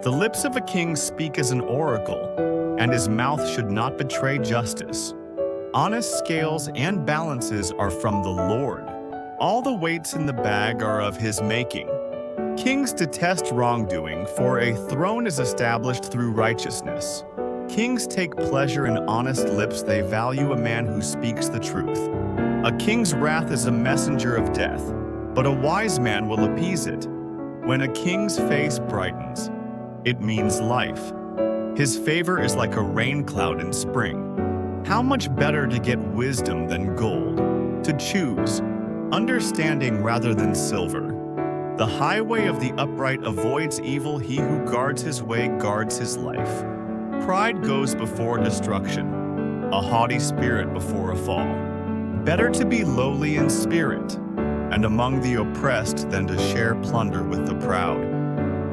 The lips of a king speak as an oracle, and his mouth should not betray justice. Honest scales and balances are from the Lord. All the weights in the bag are of his making. Kings detest wrongdoing, for a throne is established through righteousness. Kings take pleasure in honest lips, they value a man who speaks the truth. A king's wrath is a messenger of death, but a wise man will appease it. When a king's face brightens, it means life. His favor is like a rain cloud in spring. How much better to get wisdom than gold, to choose understanding rather than silver. The highway of the upright avoids evil, he who guards his way guards his life. Pride goes before destruction, a haughty spirit before a fall. Better to be lowly in spirit, and among the oppressed than to share plunder with the proud.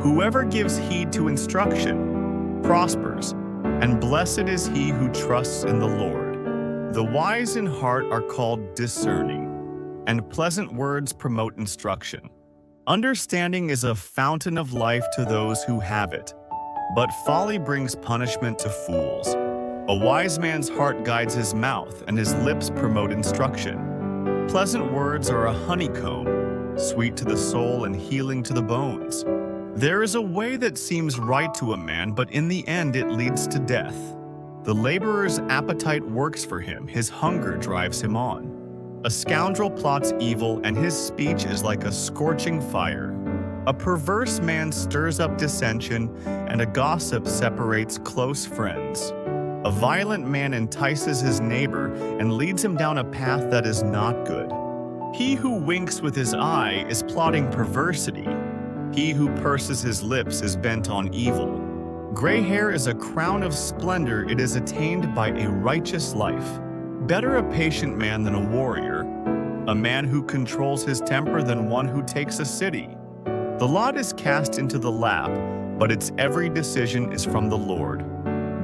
Whoever gives heed to instruction prospers, and blessed is he who trusts in the Lord. The wise in heart are called discerning, and pleasant words promote instruction. Understanding is a fountain of life to those who have it, but folly brings punishment to fools. A wise man's heart guides his mouth, and his lips promote instruction. Pleasant words are a honeycomb, sweet to the soul and healing to the bones. There is a way that seems right to a man, but in the end it leads to death. The laborer's appetite works for him, his hunger drives him on. A scoundrel plots evil, and his speech is like a scorching fire. A perverse man stirs up dissension, and a gossip separates close friends. A violent man entices his neighbor and leads him down a path that is not good. He who winks with his eye is plotting perversity. He who purses his lips is bent on evil. Gray hair is a crown of splendor. It is attained by a righteous life. Better a patient man than a warrior, a man who controls his temper than one who takes a city. The lot is cast into the lap, but its every decision is from the Lord.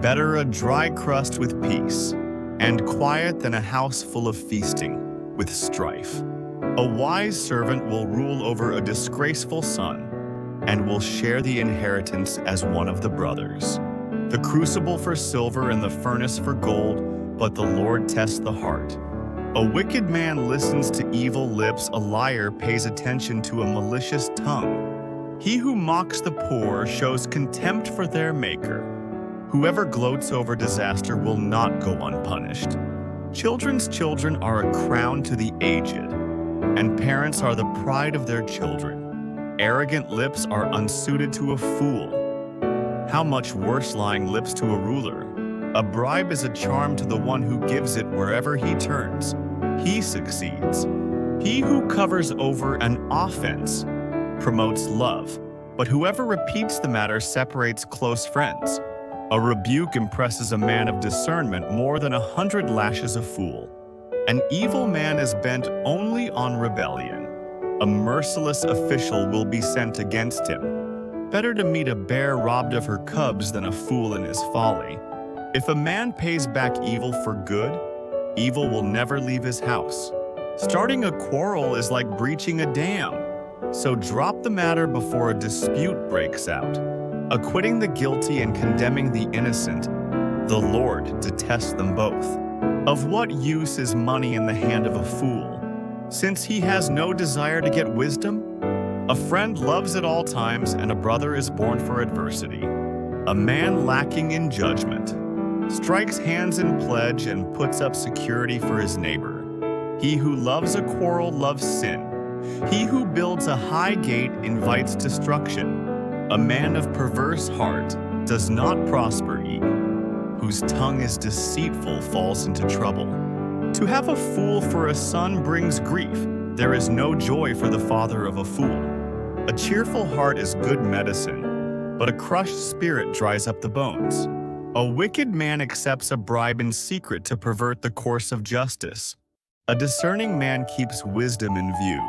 Better a dry crust with peace, and quiet than a house full of feasting, with strife. A wise servant will rule over a disgraceful son, and will share the inheritance as one of the brothers. The crucible for silver and the furnace for gold, but the Lord tests the heart. A wicked man listens to evil lips, a liar pays attention to a malicious tongue. He who mocks the poor shows contempt for their maker. Whoever gloats over disaster will not go unpunished. Children's children are a crown to the aged, and parents are the pride of their children. Arrogant lips are unsuited to a fool. How much worse lying lips to a ruler? A bribe is a charm to the one who gives it. Wherever he turns, he succeeds. He who covers over an offense promotes love, but whoever repeats the matter separates close friends. A rebuke impresses a man of discernment more than 100 lashes a fool. An evil man is bent only on rebellion. A merciless official will be sent against him. Better to meet a bear robbed of her cubs than a fool in his folly. If a man pays back evil for good, evil will never leave his house. Starting a quarrel is like breaching a dam, so drop the matter before a dispute breaks out. Acquitting the guilty and condemning the innocent, the Lord detests them both. Of what use is money in the hand of a fool, since he has no desire to get wisdom? A friend loves at all times, and a brother is born for adversity. A man lacking in judgment strikes hands in pledge and puts up security for his neighbor. He who loves a quarrel loves sin. He who builds a high gate invites destruction. A man of perverse heart does not prosper. He whose tongue is deceitful falls into trouble. To have a fool for a son brings grief. There is no joy for the father of a fool. A cheerful heart is good medicine, but a crushed spirit dries up the bones. A wicked man accepts a bribe in secret to pervert the course of justice. A discerning man keeps wisdom in view,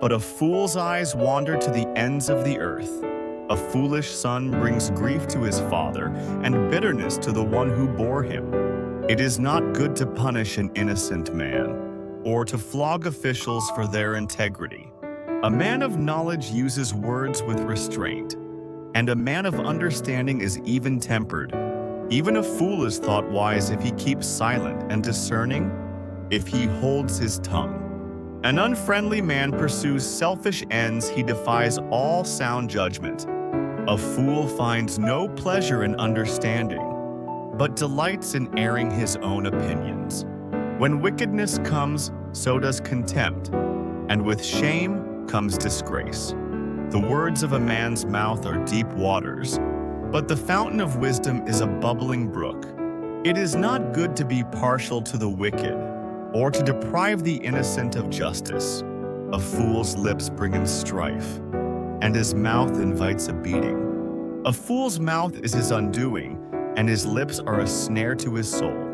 but a fool's eyes wander to the ends of the earth. A foolish son brings grief to his father and bitterness to the one who bore him. It is not good to punish an innocent man or to flog officials for their integrity. A man of knowledge uses words with restraint, and a man of understanding is even-tempered. Even a fool is thought wise if he keeps silent, and discerning if he holds his tongue. An unfriendly man pursues selfish ends. He defies all sound judgment. A fool finds no pleasure in understanding, but delights in airing his own opinions. When wickedness comes, so does contempt, and with shame comes disgrace. The words of a man's mouth are deep waters, but the fountain of wisdom is a bubbling brook. It is not good to be partial to the wicked, or to deprive the innocent of justice. A fool's lips bring him strife, and his mouth invites a beating. A fool's mouth is his undoing, and his lips are a snare to his soul.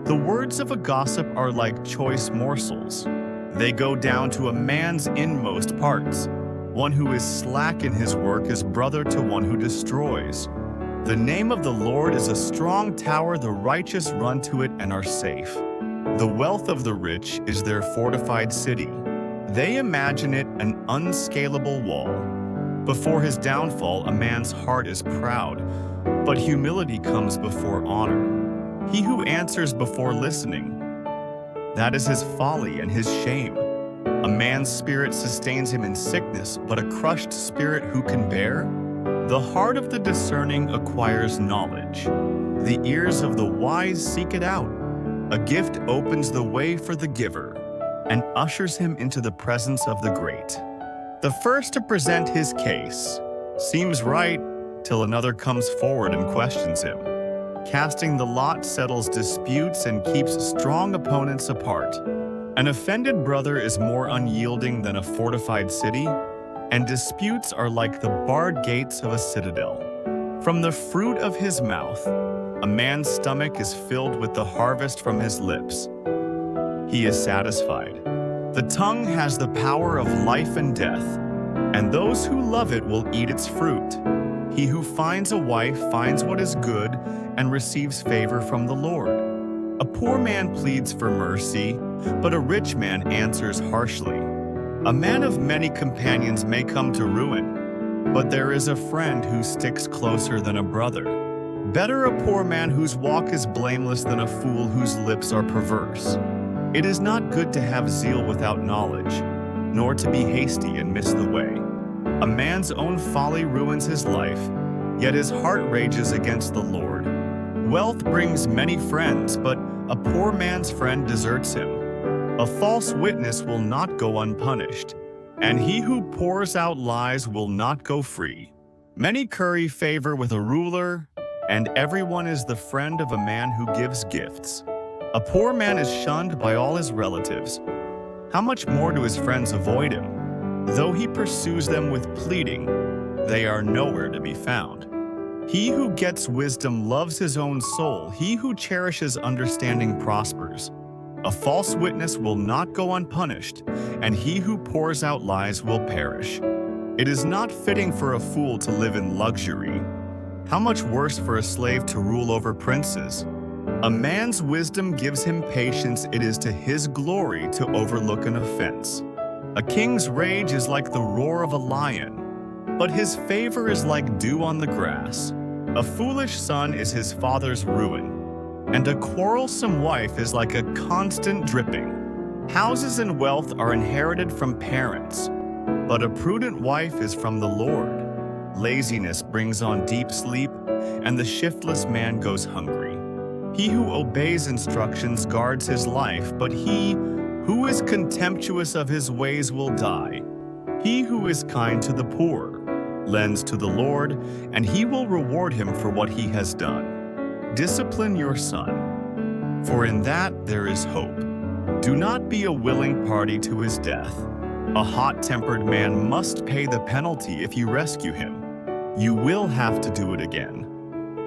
The words of a gossip are like choice morsels. They go down to a man's inmost parts. One who is slack in his work is brother to one who destroys. The name of the Lord is a strong tower. The righteous run to it and are safe. The wealth of the rich is their fortified city. They imagine it an unscalable wall. Before his downfall, a man's heart is proud, but humility comes before honor. He who answers before listening, that is his folly and his shame. A man's spirit sustains him in sickness, but a crushed spirit who can bear? The heart of the discerning acquires knowledge. The ears of the wise seek it out. A gift opens the way for the giver and ushers him into the presence of the great. The first to present his case seems right till another comes forward and questions him. Casting the lot settles disputes and keeps strong opponents apart. An offended brother is more unyielding than a fortified city, and disputes are like the barred gates of a citadel. From the fruit of his mouth, a man's stomach is filled with the harvest from his lips. He is satisfied. The tongue has the power of life and death, and those who love it will eat its fruit. He who finds a wife finds what is good and receives favor from the Lord. A poor man pleads for mercy, but a rich man answers harshly. A man of many companions may come to ruin, but there is a friend who sticks closer than a brother. Better a poor man whose walk is blameless than a fool whose lips are perverse. It is not good to have zeal without knowledge, nor to be hasty and miss the way. A man's own folly ruins his life, yet his heart rages against the Lord. Wealth brings many friends, but a poor man's friend deserts him. A false witness will not go unpunished, and he who pours out lies will not go free. Many curry favor with a ruler, and everyone is the friend of a man who gives gifts. A poor man is shunned by all his relatives. How much more do his friends avoid him? Though he pursues them with pleading, they are nowhere to be found. He who gets wisdom loves his own soul. He who cherishes understanding prospers. A false witness will not go unpunished, and he who pours out lies will perish. It is not fitting for a fool to live in luxury. How much worse for a slave to rule over princes? A man's wisdom gives him patience. It is to his glory to overlook an offense. A king's rage is like the roar of a lion, but his favor is like dew on the grass. A foolish son is his father's ruin, and a quarrelsome wife is like a constant dripping. Houses and wealth are inherited from parents, but a prudent wife is from the Lord. Laziness brings on deep sleep, and the shiftless man goes hungry. He who obeys instructions guards his life, but he who is contemptuous of his ways will die. He who is kind to the poor lends to the Lord, and he will reward him for what he has done. Discipline your son, for in that there is hope. Do not be a willing party to his death. A hot-tempered man must pay the penalty if you rescue him. You will have to do it again.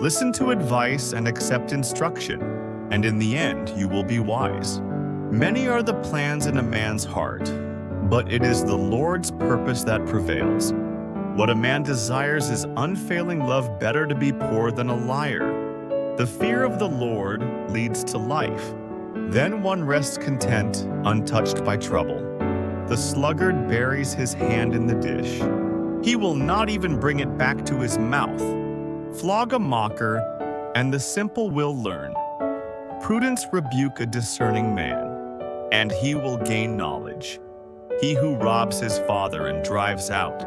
Listen to advice and accept instruction, and in the end you will be wise. Many are the plans in a man's heart, but it is the Lord's purpose that prevails. What a man desires is unfailing love. Better to be poor than a liar. The fear of the Lord leads to life. Then one rests content, untouched by trouble. The sluggard buries his hand in the dish. He will not even bring it back to his mouth. Flog a mocker, and the simple will learn. Prudence rebuke a discerning man, and he will gain knowledge. He who robs his father and drives out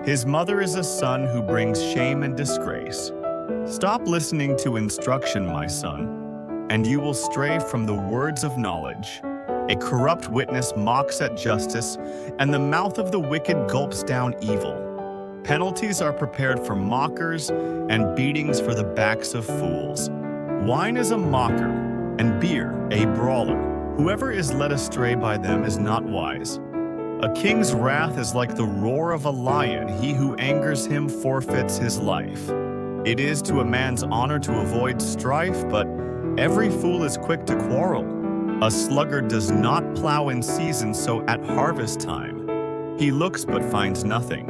his mother is a son who brings shame and disgrace. Stop listening to instruction, my son, and you will stray from the words of knowledge. A corrupt witness mocks at justice, and the mouth of the wicked gulps down evil. Penalties are prepared for mockers, and beatings for the backs of fools. Wine is a mocker, and beer a brawler. Whoever is led astray by them is not wise. A king's wrath is like the roar of a lion. He who angers him forfeits his life. It is to a man's honor to avoid strife, but every fool is quick to quarrel. A sluggard does not plow in season, so at harvest time he looks but finds nothing.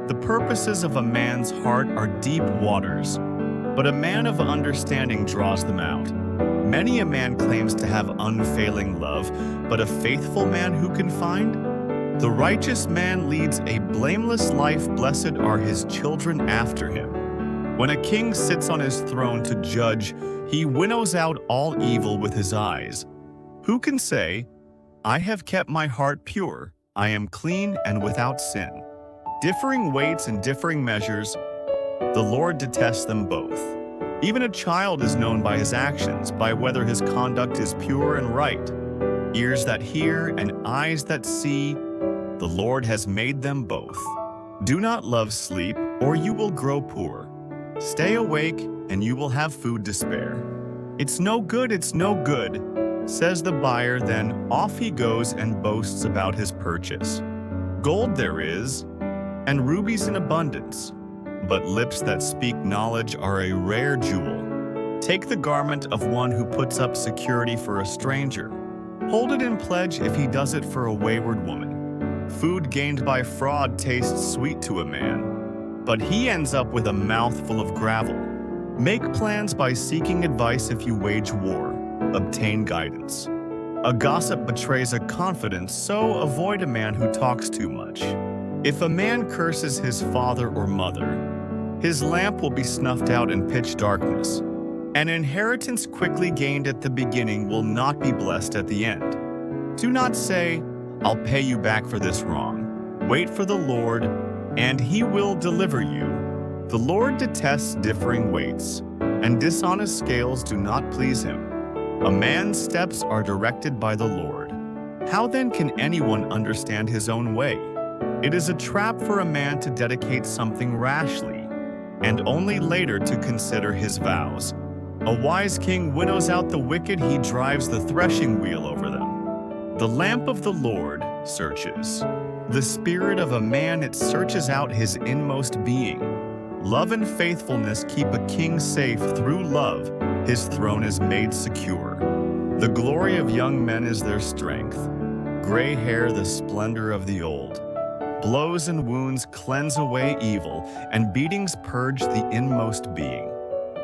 The purposes of a man's heart are deep waters, but a man of understanding draws them out. Many a man claims to have unfailing love, but a faithful man who can find? The righteous man leads a blameless life. Blessed are his children after him. When a king sits on his throne to judge, he winnows out all evil with his eyes. Who can say, I have kept my heart pure, I am clean and without sin? Differing weights and differing measures, the Lord detests them both. Even a child is known by his actions, by whether his conduct is pure and right. Ears that hear and eyes that see, the Lord has made them both. Do not love sleep, or you will grow poor. Stay awake, and you will have food to spare. It's no good, says the buyer, then off he goes and boasts about his purchase. Gold there is, and rubies in abundance, but lips that speak knowledge are a rare jewel. Take the garment of one who puts up security for a stranger. Hold it in pledge if he does it for a wayward woman. Food gained by fraud tastes sweet to a man, but he ends up with a mouthful of gravel. Make plans by seeking advice if you wage war. Obtain guidance. A gossip betrays a confidence, so avoid a man who talks too much. If a man curses his father or mother, his lamp will be snuffed out in pitch darkness. An inheritance quickly gained at the beginning will not be blessed at the end. Do not say, "I'll pay you back for this wrong." Wait for the Lord, and he will deliver you. The Lord detests differing weights, and dishonest scales do not please him. A man's steps are directed by the Lord. How then can anyone understand his own way? It is a trap for a man to dedicate something rashly, and only later to consider his vows. A wise king winnows out the wicked, he drives the threshing wheel over them. The lamp of the Lord searches the spirit of a man, it searches out his inmost being. Love and faithfulness keep a king safe. Through love, his throne is made secure. The glory of young men is their strength. Gray hair, the splendor of the old. Blows and wounds cleanse away evil, and beatings purge the inmost being.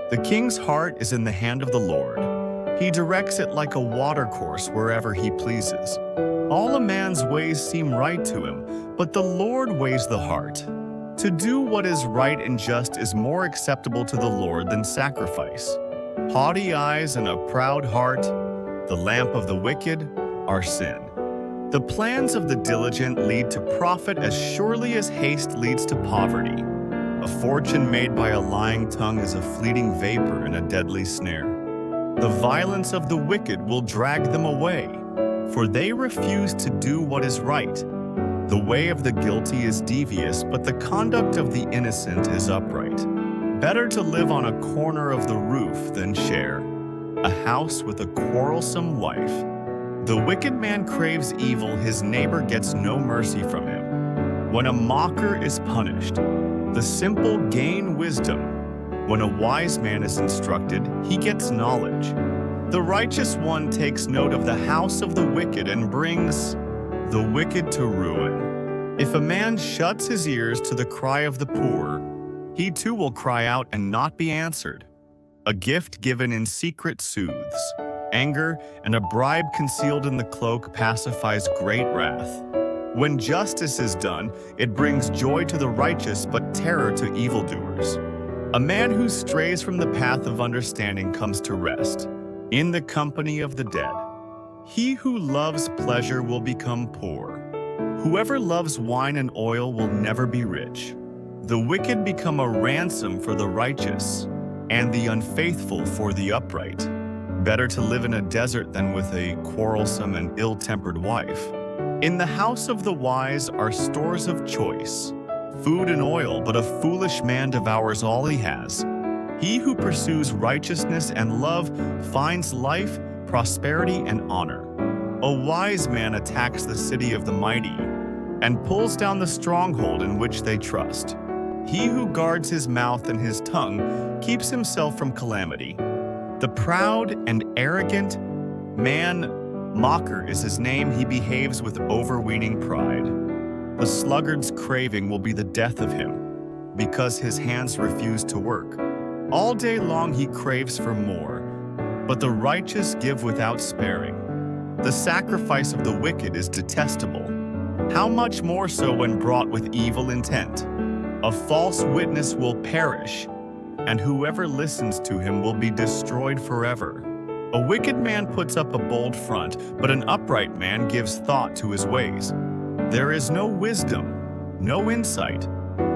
The king's heart is in the hand of the Lord. He directs it like a watercourse wherever he pleases. All a man's ways seem right to him, but the Lord weighs the heart. To do what is right and just is more acceptable to the Lord than sacrifice. Haughty eyes and a proud heart, the lamp of the wicked, are sin. The plans of the diligent lead to profit as surely as haste leads to poverty. A fortune made by a lying tongue is a fleeting vapor and a deadly snare. The violence of the wicked will drag them away, for they refuse to do what is right. The way of the guilty is devious, but the conduct of the innocent is upright. Better to live on a corner of the roof than share a house with a quarrelsome wife. The wicked man craves evil, his neighbor gets no mercy from him. When a mocker is punished, the simple gain wisdom. When a wise man is instructed, he gets knowledge. The righteous one takes note of the house of the wicked and brings the wicked to ruin. If a man shuts his ears to the cry of the poor, he too will cry out and not be answered. A gift given in secret soothes anger, and a bribe concealed in the cloak pacifies great wrath. When justice is done, it brings joy to the righteous, but terror to evildoers. A man who strays from the path of understanding comes to rest in the company of the dead. He who loves pleasure will become poor. Whoever loves wine and oil will never be rich. The wicked become a ransom for the righteous, and the unfaithful for the upright. Better to live in a desert than with a quarrelsome and ill-tempered wife. In the house of the wise are stores of choice, food and oil, but a foolish man devours all he has. He who pursues righteousness and love finds life, prosperity, and honor. A wise man attacks the city of the mighty and pulls down the stronghold in which they trust. He who guards his mouth and his tongue keeps himself from calamity. The proud and arrogant man, mocker is his name, he behaves with overweening pride. The sluggard's craving will be the death of him, because his hands refuse to work. All day long he craves for more, but the righteous give without sparing. The sacrifice of the wicked is detestable. How much more so when brought with evil intent? A false witness will perish, and whoever listens to him will be destroyed forever. A wicked man puts up a bold front, but an upright man gives thought to his ways. There is no wisdom, no insight,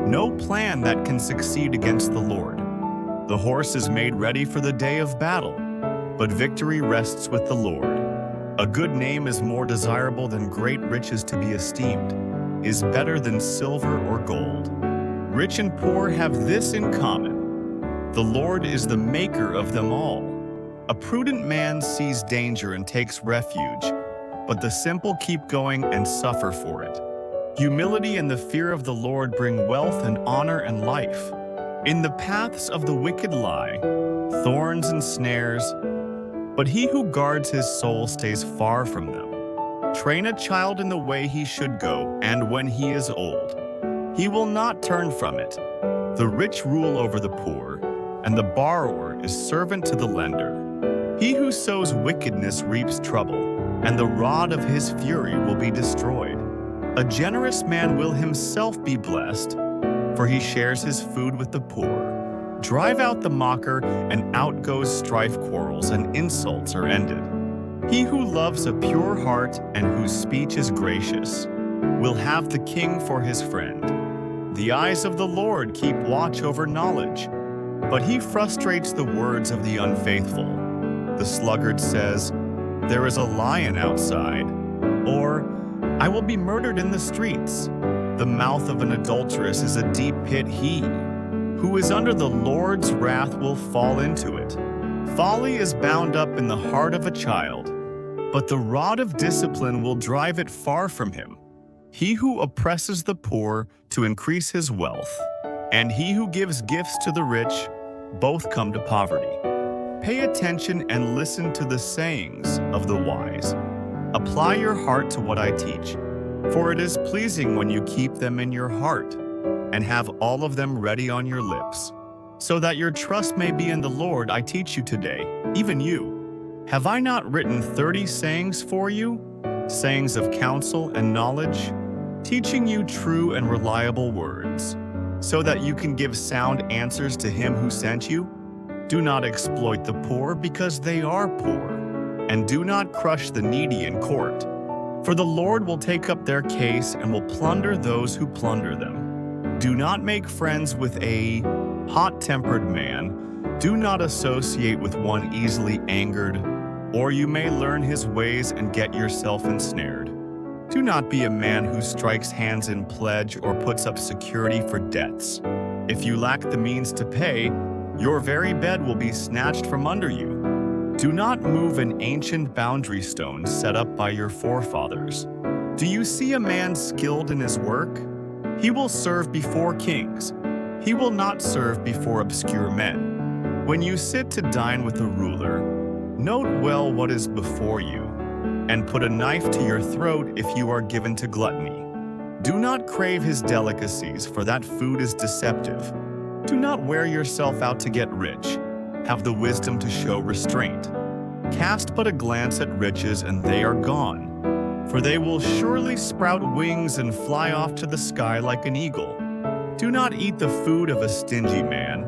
no plan that can succeed against the Lord. The horse is made ready for the day of battle, but victory rests with the Lord. A good name is more desirable than great riches. To be esteemed is better than silver or gold. Rich and poor have this in common: the Lord is the maker of them all. A prudent man sees danger and takes refuge, but the simple keep going and suffer for it. Humility and the fear of the Lord bring wealth and honor and life. In the paths of the wicked lie thorns and snares, but he who guards his soul stays far from them. Train a child in the way he should go, and when he is old, he will not turn from it. The rich rule over the poor, and the borrower is servant to the lender. He who sows wickedness reaps trouble, and the rod of his fury will be destroyed. A generous man will himself be blessed, for he shares his food with the poor. Drive out the mocker, and out goes strife, quarrels, and insults are ended. He who loves a pure heart and whose speech is gracious will have the king for his friend. The eyes of the Lord keep watch over knowledge, but he frustrates the words of the unfaithful. The sluggard says, "There is a lion outside," or "I will be murdered in the streets." The mouth of an adulteress is a deep pit. He who is under the Lord's wrath will fall into it. Folly is bound up in the heart of a child, but the rod of discipline will drive it far from him. He who oppresses the poor to increase his wealth, and he who gives gifts to the rich, both come to poverty. Pay attention and listen to the sayings of the wise. Apply your heart to what I teach, for it is pleasing when you keep them in your heart and have all of them ready on your lips, so that your trust may be in the Lord. I teach you today, even you. Have I not written 30 sayings for you, sayings of counsel and knowledge, teaching you true and reliable words, so that you can give sound answers to him who sent you? Do not exploit the poor because they are poor, and do not crush the needy in court, for the Lord will take up their case and will plunder those who plunder them. Do not make friends with a hot-tempered man. Do not associate with one easily angered, or you may learn his ways and get yourself ensnared. Do not be a man who strikes hands in pledge or puts up security for debts. If you lack the means to pay, your very bed will be snatched from under you. Do not move an ancient boundary stone set up by your forefathers. Do you see a man skilled in his work? He will serve before kings. He will not serve before obscure men. When you sit to dine with a ruler, note well what is before you, and put a knife to your throat if you are given to gluttony. Do not crave his delicacies, for that food is deceptive. Do not wear yourself out to get rich. Have the wisdom to show restraint. Cast but a glance at riches, and they are gone, for they will surely sprout wings and fly off to the sky like an eagle. Do not eat the food of a stingy man.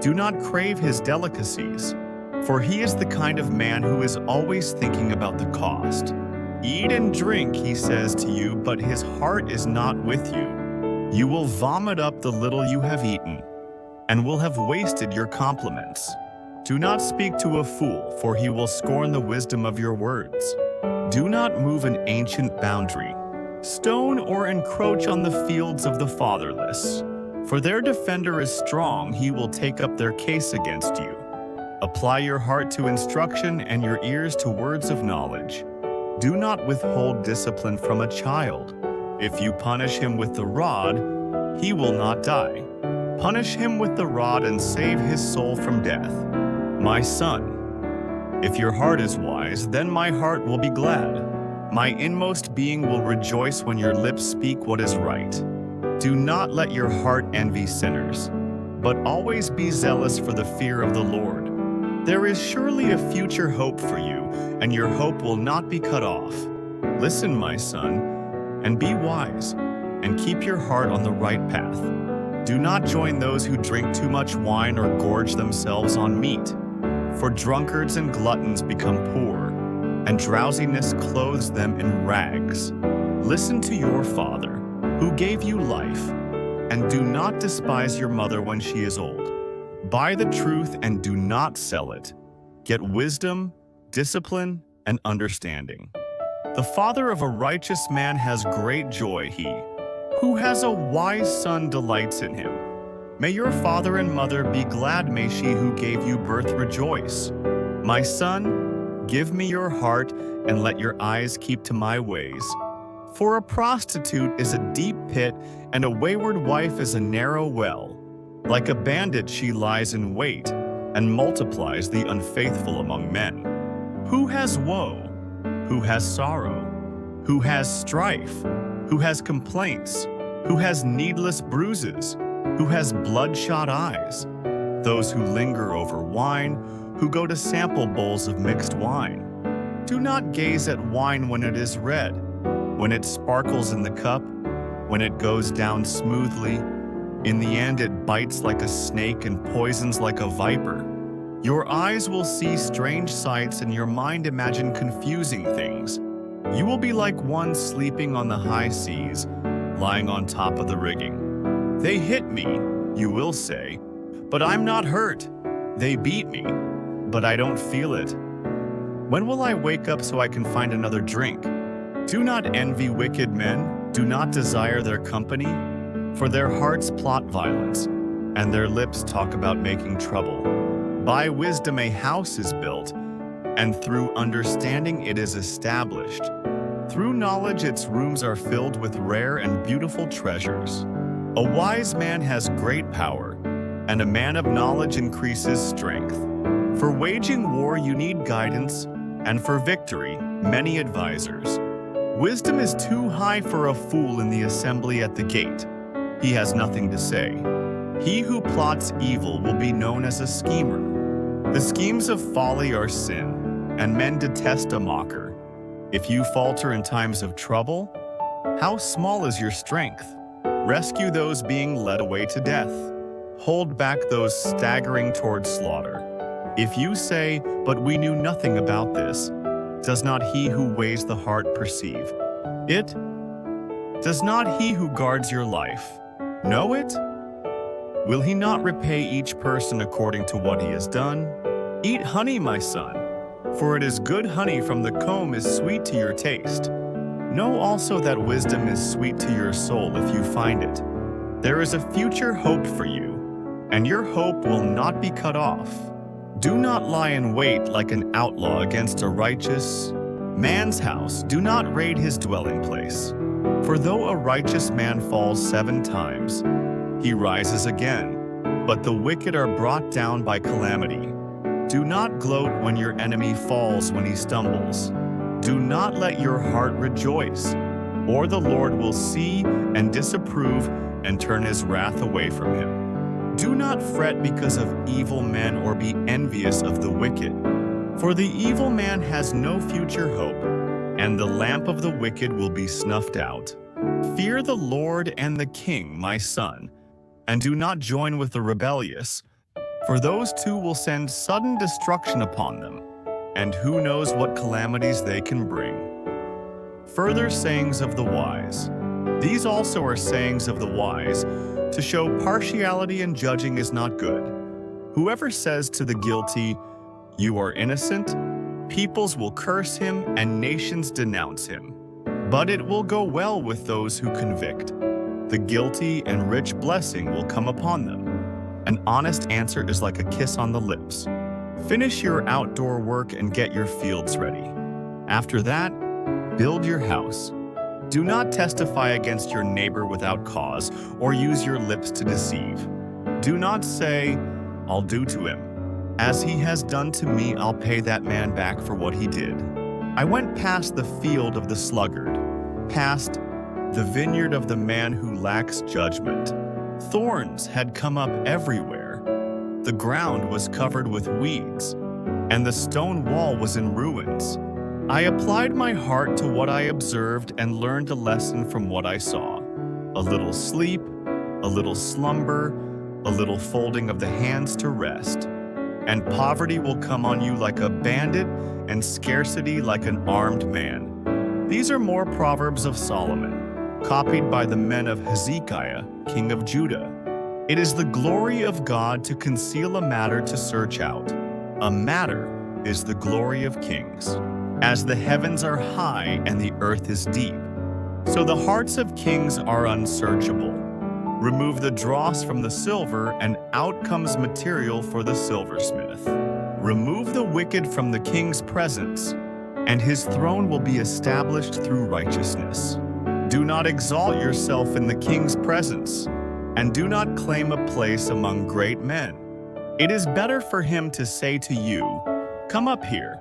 Do not crave his delicacies, for he is the kind of man who is always thinking about the cost. Eat and drink, he says to you, but his heart is not with you. You will vomit up the little you have eaten, and will have wasted your compliments. Do not speak to a fool, for he will scorn the wisdom of your words. Do not move an ancient boundary, stone or encroach on the fields of the fatherless, for their defender is strong, he will take up their case against you. Apply your heart to instruction and your ears to words of knowledge. Do not withhold discipline from a child. If you punish him with the rod, he will not die. Punish him with the rod and save his soul from death. My son, if your heart is wise, then my heart will be glad. My inmost being will rejoice when your lips speak what is right. Do not let your heart envy sinners, but always be zealous for the fear of the Lord. There is surely a future hope for you, and your hope will not be cut off. Listen, my son, and be wise, and keep your heart on the right path. Do not join those who drink too much wine or gorge themselves on meat, for drunkards and gluttons become poor, and drowsiness clothes them in rags. Listen to your father, who gave you life, and do not despise your mother when she is old. Buy the truth and do not sell it. Get wisdom, discipline, and understanding. The father of a righteous man has great joy. He who has a wise son delights in him. May your father and mother be glad. May she who gave you birth rejoice. My son, give me your heart and let your eyes keep to my ways. For a prostitute is a deep pit, and a wayward wife is a narrow well. Like a bandit she lies in wait and multiplies the unfaithful among men. Who has woe? Who has sorrow? Who has strife? Who has complaints? Who has needless bruises? Who has bloodshot eyes? Those who linger over wine, who go to sample bowls of mixed wine. Do not gaze at wine when it is red, when it sparkles in the cup, when it goes down smoothly. In the end, it bites like a snake and poisons like a viper. Your eyes will see strange sights and your mind imagine confusing things. You will be like one sleeping on the high seas, lying on top of the rigging. They hit me, you will say, but I'm not hurt. They beat me, but I don't feel it. When will I wake up so I can find another drink? Do not envy wicked men, do not desire their company, for their hearts plot violence, and their lips talk about making trouble. By wisdom a house is built, and through understanding it is established. Through knowledge its rooms are filled with rare and beautiful treasures. A wise man has great power, and a man of knowledge increases strength. For waging war you need guidance, and for victory many advisers. Wisdom is too high for a fool in the assembly at the gate. He has nothing to say. He who plots evil will be known as a schemer. The schemes of folly are sin, and men detest a mocker. If you falter in times of trouble, how small is your strength? Rescue those being led away to death. Hold back those staggering toward slaughter. If you say, "But we knew nothing about this," does not he who weighs the heart perceive it? Does not he who guards your life know it? Will he not repay each person according to what he has done? Eat honey, my son, for it is good honey from the comb is sweet to your taste. Know also that wisdom is sweet to your soul if you find it. There is a future hope for you, and your hope will not be cut off. Do not lie in wait like an outlaw against a righteous man's house. Do not raid his dwelling place. For though a righteous man falls 7 times, he rises again, but the wicked are brought down by calamity. Do not gloat when your enemy falls when he stumbles. Do not let your heart rejoice, or the Lord will see and disapprove and turn his wrath away from him. Do not fret because of evil men or be envious of the wicked, for the evil man has no future hope, and the lamp of the wicked will be snuffed out. Fear the Lord and the king, my son, and do not join with the rebellious, for those two will send sudden destruction upon them, and who knows what calamities they can bring. Further sayings of the wise. These also are sayings of the wise, to show partiality in judging is not good. Whoever says to the guilty, "You are innocent," peoples will curse him and nations denounce him. But it will go well with those who convict. The guilty and rich blessing will come upon them. An honest answer is like a kiss on the lips. Finish your outdoor work and get your fields ready. After that, build your house. Do not testify against your neighbor without cause, or use your lips to deceive. Do not say, "I'll do to him. As he has done to me, I'll pay that man back for what he did." I went past the field of the sluggard, past the vineyard of the man who lacks judgment. Thorns had come up everywhere. The ground was covered with weeds, and the stone wall was in ruins. I applied my heart to what I observed and learned a lesson from what I saw. A little sleep, a little slumber, a little folding of the hands to rest, and poverty will come on you like a bandit and scarcity like an armed man. These are more Proverbs of Solomon, copied by the men of Hezekiah, king of Judah. It is the glory of God to conceal a matter to search out. A matter is the glory of kings. As the heavens are high and the earth is deep, so the hearts of kings are unsearchable. Remove the dross from the silver, and out comes material for the silversmith. Remove the wicked from the king's presence, and his throne will be established through righteousness. Do not exalt yourself in the king's presence, and do not claim a place among great men. It is better for him to say to you, "Come up here,"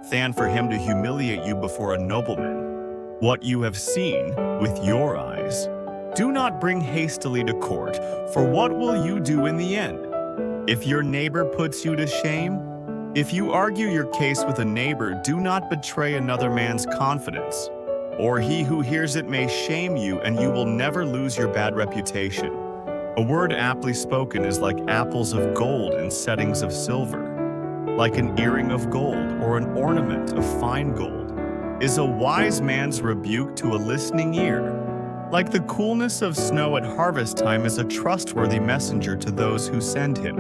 than for him to humiliate you before a nobleman. What you have seen with your eyes, do not bring hastily to court, for what will you do in the end? If your neighbor puts you to shame, if you argue your case with a neighbor, do not betray another man's confidence, or he who hears it may shame you, and you will never lose your bad reputation. A word aptly spoken is like apples of gold in settings of silver. Like an earring of gold or an ornament of fine gold is a wise man's rebuke to a listening ear. Like the coolness of snow at harvest time is a trustworthy messenger to those who send him.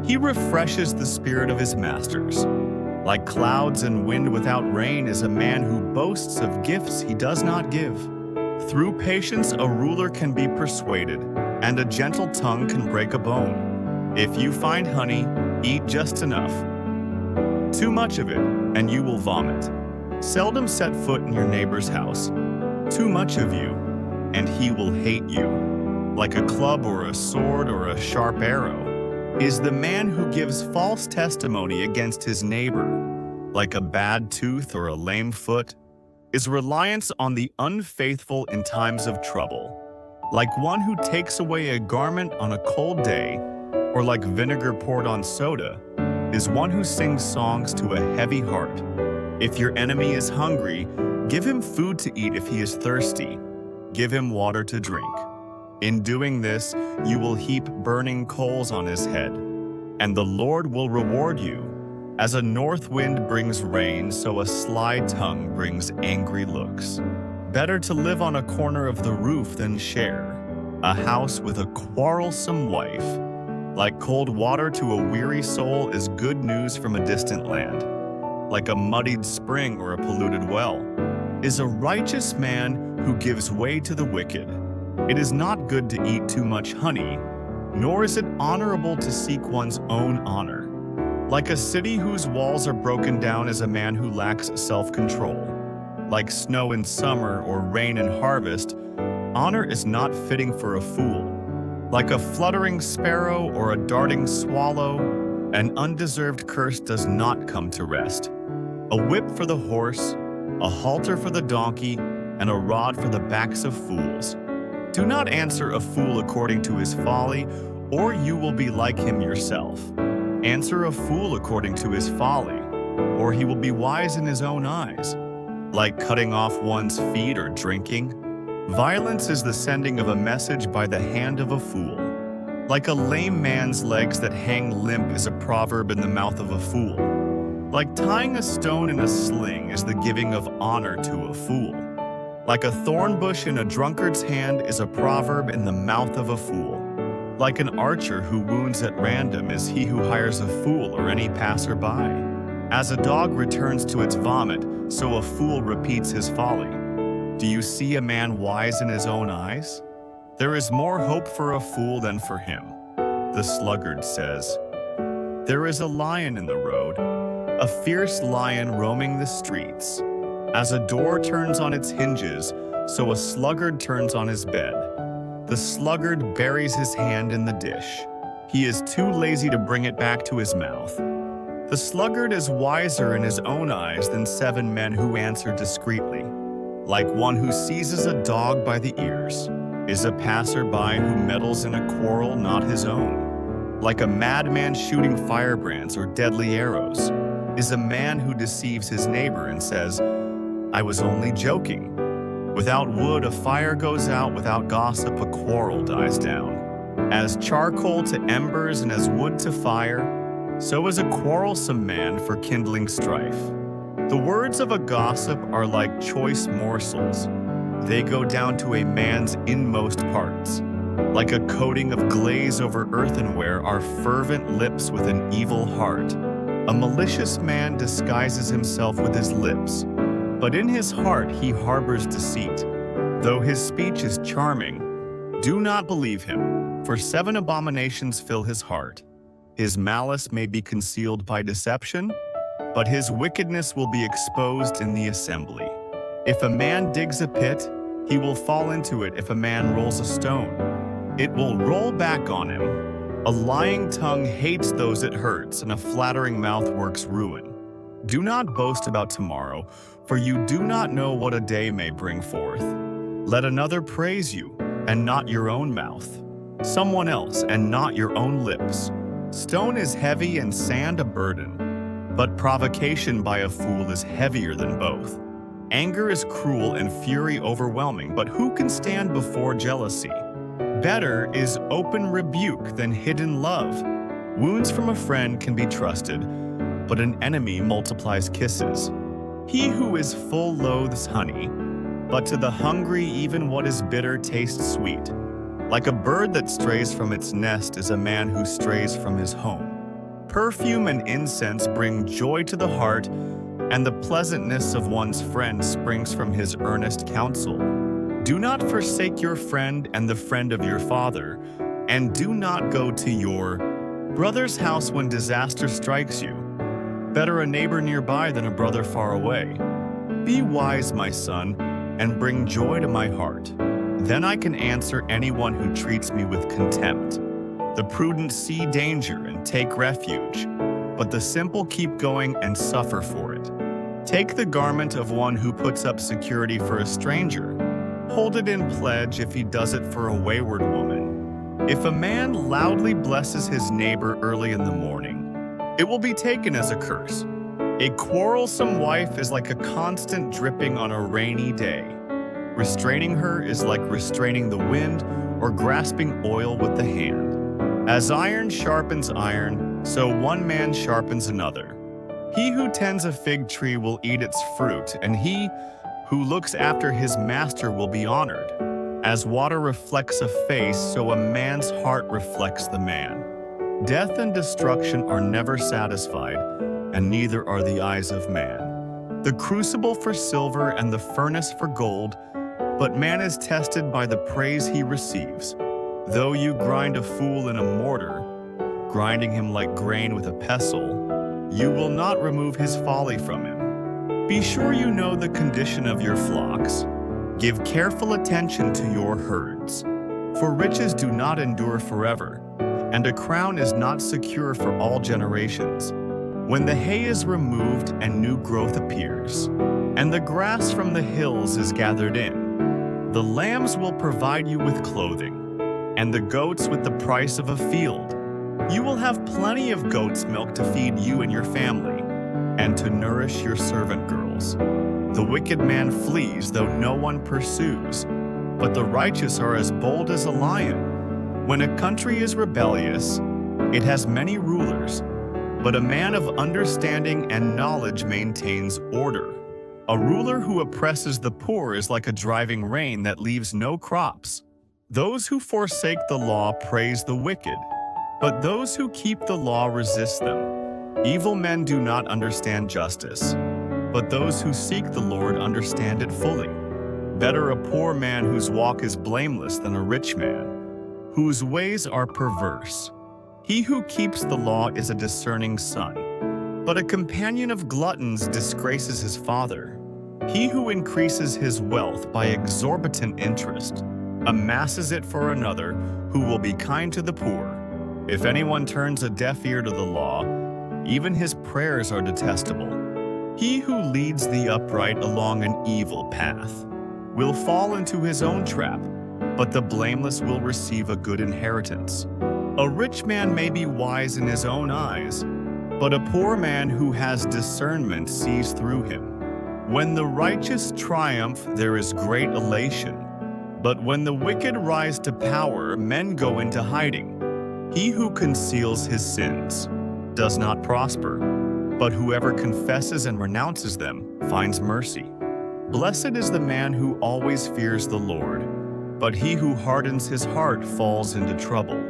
He refreshes the spirit of his masters. Like clouds and wind without rain is a man who boasts of gifts he does not give. Through patience a ruler can be persuaded, and a gentle tongue can break a bone. If you find honey, eat just enough. Too much of it, and you will vomit. Seldom set foot in your neighbor's house. Too much of you, and he will hate you. Like a club or a sword or a sharp arrow is the man who gives false testimony against his neighbor. Like a bad tooth or a lame foot is reliance on the unfaithful in times of trouble. Like one who takes away a garment on a cold day, or like vinegar poured on soda, is one who sings songs to a heavy heart. If your enemy is hungry, give him food to eat. If he is thirsty, give him water to drink. In doing this, you will heap burning coals on his head, and the Lord will reward you. As a north wind brings rain, so a sly tongue brings angry looks. Better to live on a corner of the roof than share a house with a quarrelsome wife. Like cold water to a weary soul is good news from a distant land. Like a muddied spring or a polluted well is a righteous man who gives way to the wicked. It is not good to eat too much honey, nor is it honorable to seek one's own honor. Like a city whose walls are broken down is a man who lacks self-control. Like snow in summer or rain in harvest, honor is not fitting for a fool. Like a fluttering sparrow or a darting swallow, an undeserved curse does not come to rest. A whip for the horse, a halter for the donkey, and a rod for the backs of fools. Do not answer a fool according to his folly, or you will be like him yourself. Answer a fool according to his folly, or he will be wise in his own eyes. Like cutting off one's feet or drinking, violence is the sending of a message by the hand of a fool. Like a lame man's legs that hang limp is a proverb in the mouth of a fool. Like tying a stone in a sling is the giving of honor to a fool. Like a thorn bush in a drunkard's hand is a proverb in the mouth of a fool. Like an archer who wounds at random is he who hires a fool or any passerby. As a dog returns to its vomit, so a fool repeats his folly. Do you see a man wise in his own eyes? There is more hope for a fool than for him. The sluggard says, "There is a lion in the road, a fierce lion roaming the streets." As a door turns on its hinges, so a sluggard turns on his bed. The sluggard buries his hand in the dish. He is too lazy to bring it back to his mouth. The sluggard is wiser in his own eyes than 7 men who answer discreetly. Like one who seizes a dog by the ears is a passerby who meddles in a quarrel not his own. Like a madman shooting firebrands or deadly arrows is a man who deceives his neighbor and says, "I was only joking." Without wood, a fire goes out. Without gossip, a quarrel dies down. As charcoal to embers and as wood to fire, so is a quarrelsome man for kindling strife. The words of a gossip are like choice morsels. They go down to a man's inmost parts. Like a coating of glaze over earthenware are fervent lips with an evil heart. A malicious man disguises himself with his lips, but in his heart he harbors deceit. Though his speech is charming, do not believe him, for 7 abominations fill his heart. His malice may be concealed by deception, but his wickedness will be exposed in the assembly. If a man digs a pit, he will fall into it. If a man rolls a stone, it will roll back on him. A lying tongue hates those it hurts, and a flattering mouth works ruin. Do not boast about tomorrow, for you do not know what a day may bring forth. Let another praise you, and not your own mouth. Someone else, and not your own lips. Stone is heavy and sand a burden, but provocation by a fool is heavier than both. Anger is cruel and fury overwhelming, but who can stand before jealousy? Better is open rebuke than hidden love. Wounds from a friend can be trusted, but an enemy multiplies kisses. He who is full loathes honey, but to the hungry even what is bitter tastes sweet. Like a bird that strays from its nest is a man who strays from his home. Perfume and incense bring joy to the heart, and the pleasantness of one's friend springs from his earnest counsel. Do not forsake your friend and the friend of your father, and do not go to your brother's house when disaster strikes you. Better a neighbor nearby than a brother far away. Be wise, my son, and bring joy to my heart. Then I can answer anyone who treats me with contempt. The prudent see danger and take refuge, but the simple keep going and suffer for it. Take the garment of one who puts up security for a stranger. Hold it in pledge if he does it for a wayward woman. If a man loudly blesses his neighbor early in the morning, it will be taken as a curse. A quarrelsome wife is like a constant dripping on a rainy day. Restraining her is like restraining the wind or grasping oil with the hand. As iron sharpens iron, so one man sharpens another. He who tends a fig tree will eat its fruit, and he who looks after his master will be honored. As water reflects a face, so a man's heart reflects the man. Death and destruction are never satisfied, and neither are the eyes of man. The crucible for silver and the furnace for gold, but man is tested by the praise he receives. Though you grind a fool in a mortar, grinding him like grain with a pestle, you will not remove his folly from him. Be sure you know the condition of your flocks. Give careful attention to your herds. For riches do not endure forever, and a crown is not secure for all generations. When the hay is removed and new growth appears, and the grass from the hills is gathered in, the lambs will provide you with clothing, and the goats with the price of a field. You will have plenty of goat's milk to feed you and your family, and to nourish your servant girls. The wicked man flees, though no one pursues, but the righteous are as bold as a lion. When a country is rebellious, it has many rulers, but a man of understanding and knowledge maintains order. A ruler who oppresses the poor is like a driving rain that leaves no crops. Those who forsake the law praise the wicked, but those who keep the law resist them. Evil men do not understand justice, but those who seek the Lord understand it fully. Better a poor man whose walk is blameless than a rich man, whose ways are perverse. He who keeps the law is a discerning son, but a companion of gluttons disgraces his father. He who increases his wealth by exorbitant interest amasses it for another who will be kind to the poor. If anyone turns a deaf ear to the law, even his prayers are detestable. He who leads the upright along an evil path will fall into his own trap, but the blameless will receive a good inheritance. A rich man may be wise in his own eyes, but a poor man who has discernment sees through him. When the righteous triumph, there is great elation, but when the wicked rise to power, men go into hiding. He who conceals his sins does not prosper, but whoever confesses and renounces them finds mercy. Blessed is the man who always fears the Lord, but he who hardens his heart falls into trouble.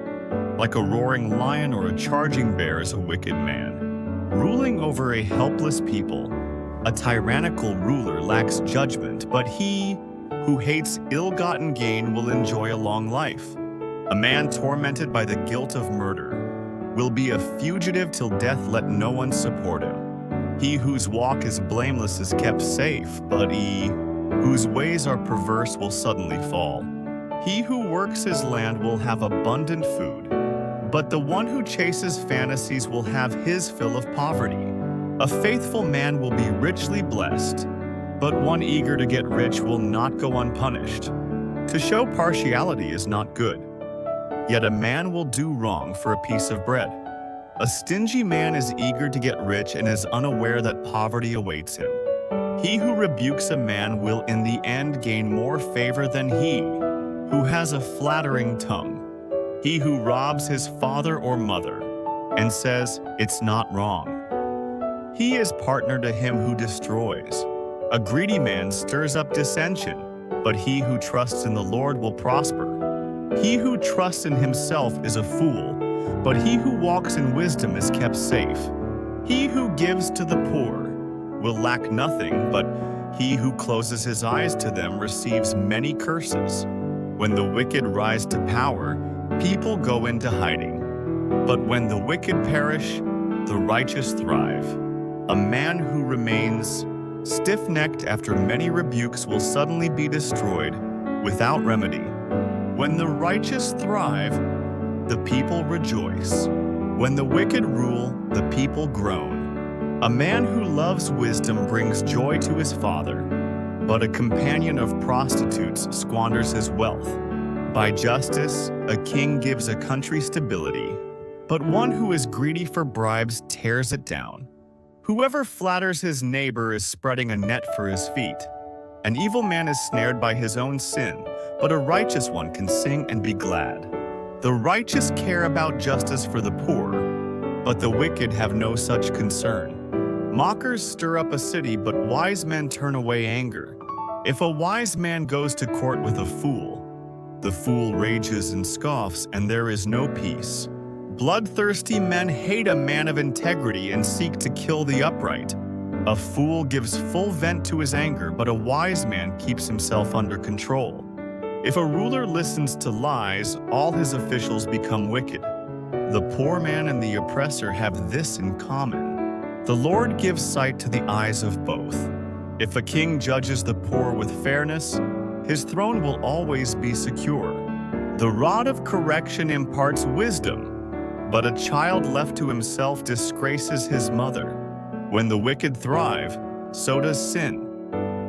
Like a roaring lion or a charging bear is a wicked man, ruling over a helpless people. A tyrannical ruler lacks judgment, but he who hates ill-gotten gain will enjoy a long life. A man tormented by the guilt of murder will be a fugitive till death. Let no one support him. He whose walk is blameless is kept safe, but he whose ways are perverse will suddenly fall. He who works his land will have abundant food, but the one who chases fantasies will have his fill of poverty. A faithful man will be richly blessed, but one eager to get rich will not go unpunished. To show partiality is not good, yet a man will do wrong for a piece of bread. A stingy man is eager to get rich and is unaware that poverty awaits him. He who rebukes a man will in the end gain more favor than he who has a flattering tongue. He who robs his father or mother and says, "It's not wrong." He is partner to him who destroys. A greedy man stirs up dissension, but he who trusts in the Lord will prosper. He who trusts in himself is a fool, but he who walks in wisdom is kept safe. He who gives to the poor will lack nothing, but he who closes his eyes to them receives many curses. When the wicked rise to power, people go into hiding. But when the wicked perish, the righteous thrive. A man who remains stiff-necked after many rebukes will suddenly be destroyed without remedy. When the righteous thrive, the people rejoice. When the wicked rule, the people groan. A man who loves wisdom brings joy to his father, but a companion of prostitutes squanders his wealth. By justice, a king gives a country stability, but one who is greedy for bribes tears it down. Whoever flatters his neighbor is spreading a net for his feet. An evil man is snared by his own sin, but a righteous one can sing and be glad. The righteous care about justice for the poor, but the wicked have no such concern. Mockers stir up a city, but wise men turn away anger. If a wise man goes to court with a fool, the fool rages and scoffs, and there is no peace. Bloodthirsty men hate a man of integrity and seek to kill the upright. A fool gives full vent to his anger, but a wise man keeps himself under control. If a ruler listens to lies, all his officials become wicked. The poor man and the oppressor have this in common: the Lord gives sight to the eyes of both. If a king judges the poor with fairness, his throne will always be secure. The rod of correction imparts wisdom, but a child left to himself disgraces his mother. When the wicked thrive, so does sin,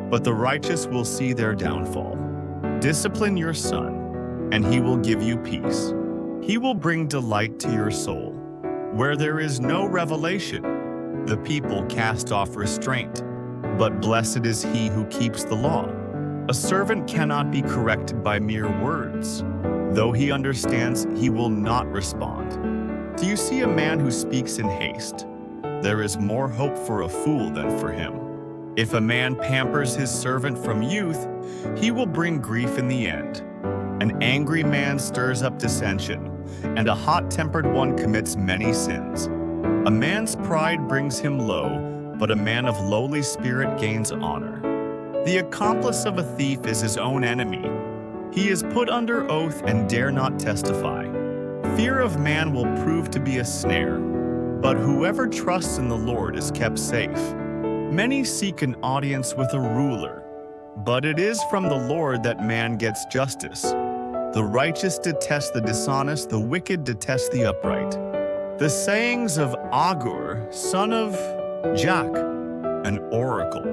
but the righteous will see their downfall. Discipline your son, and he will give you peace. He will bring delight to your soul. Where there is no revelation, the people cast off restraint, but blessed is he who keeps the law. A servant cannot be corrected by mere words. Though he understands, he will not respond. Do you see a man who speaks in haste? There is more hope for a fool than for him. If a man pampers his servant from youth, he will bring grief in the end. An angry man stirs up dissension, and a hot-tempered one commits many sins. A man's pride brings him low, but a man of lowly spirit gains honor. The accomplice of a thief is his own enemy. He is put under oath and dare not testify. Fear of man will prove to be a snare, but whoever trusts in the Lord is kept safe. Many seek an audience with a ruler, but it is from the Lord that man gets justice. The righteous detest the dishonest, the wicked detest the upright. The sayings of Agur, son of Jak, an oracle.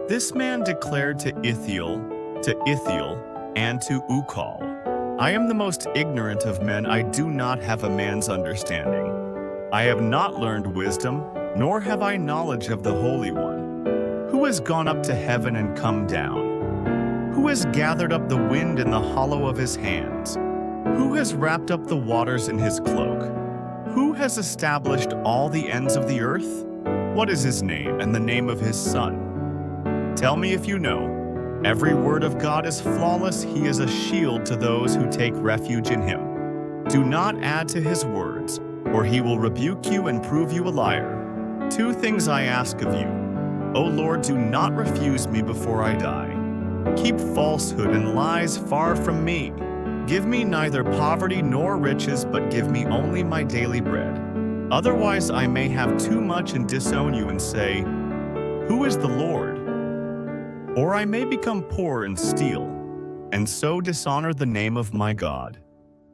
This man declared to Ithiel, and to Ukal, I am the most ignorant of men, I do not have a man's understanding. I have not learned wisdom, nor have I knowledge of the Holy One. Who has gone up to heaven and come down? Who has gathered up the wind in the hollow of his hands? Who has wrapped up the waters in his cloak? Who has established all the ends of the earth? What is his name and the name of his son? Tell me if you know. Every word of God is flawless. He is a shield to those who take refuge in him. Do not add to his words, or he will rebuke you and prove you a liar. Two things I ask of you. O Lord, do not refuse me before I die. Keep falsehood and lies far from me. Give me neither poverty nor riches, but give me only my daily bread. Otherwise I may have too much and disown you and say, Who is the Lord? Or I may become poor and steal. and so dishonor the name of my God.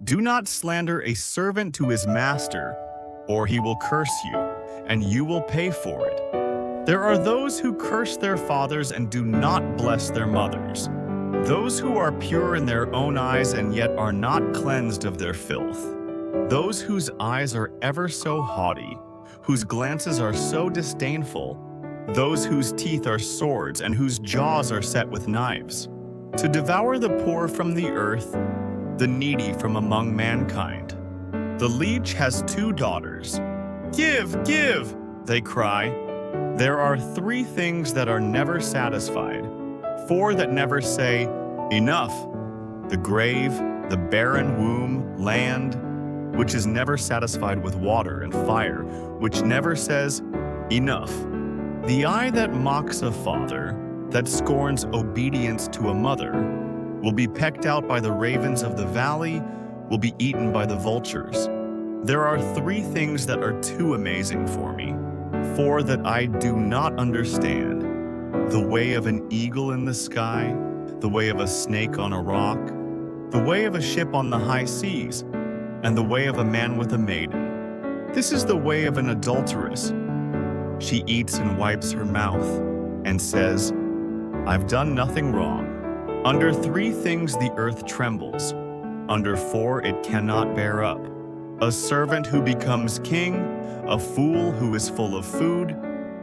Do not slander a servant to his master, or he will curse you, and you will pay for it. There are those who curse their fathers and do not bless their mothers, those who are pure in their own eyes and yet are not cleansed of their filth, those whose eyes are ever so haughty, whose glances are so disdainful, those whose teeth are swords and whose jaws are set with knives, to devour the poor from the earth, the needy from among mankind. The leech has 2 daughters. Give, give, they cry. There are 3 things that are never satisfied, 4 that never say, enough: the grave, the barren womb, land, which is never satisfied with water, and fire, which never says, enough. The eye that mocks a father, that scorns obedience to a mother, will be pecked out by the ravens of the valley, will be eaten by the vultures. There are 3 things that are too amazing for me, 4 that I do not understand: the way of an eagle in the sky, the way of a snake on a rock, the way of a ship on the high seas, and the way of a man with a maiden. This is the way of an adulteress. She eats and wipes her mouth, and says, I've done nothing wrong. Under 3 things the earth trembles, under 4 it cannot bear up: a servant who becomes king, a fool who is full of food,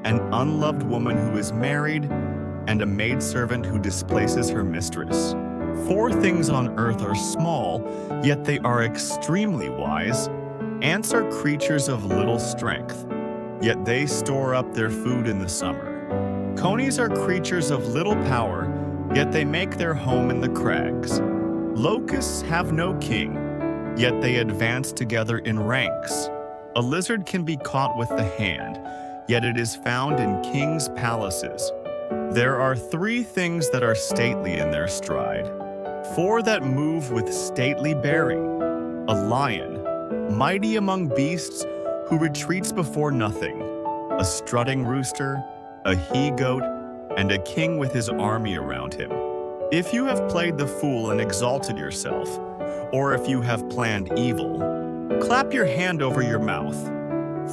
an unloved woman who is married, and a maidservant who displaces her mistress. 4 things on earth are small, yet they are extremely wise. Ants are creatures of little strength, yet they store up their food in the summer. Conies are creatures of little power, yet they make their home in the crags. Locusts have no king, yet they advance together in ranks. A lizard can be caught with the hand, yet it is found in kings' palaces. There are 3 things that are stately in their stride, 4 that move with stately bearing: a lion, mighty among beasts, who retreats before nothing, a strutting rooster, a he-goat, and a king with his army around him. If you have played the fool and exalted yourself, or if you have planned evil, clap your hand over your mouth.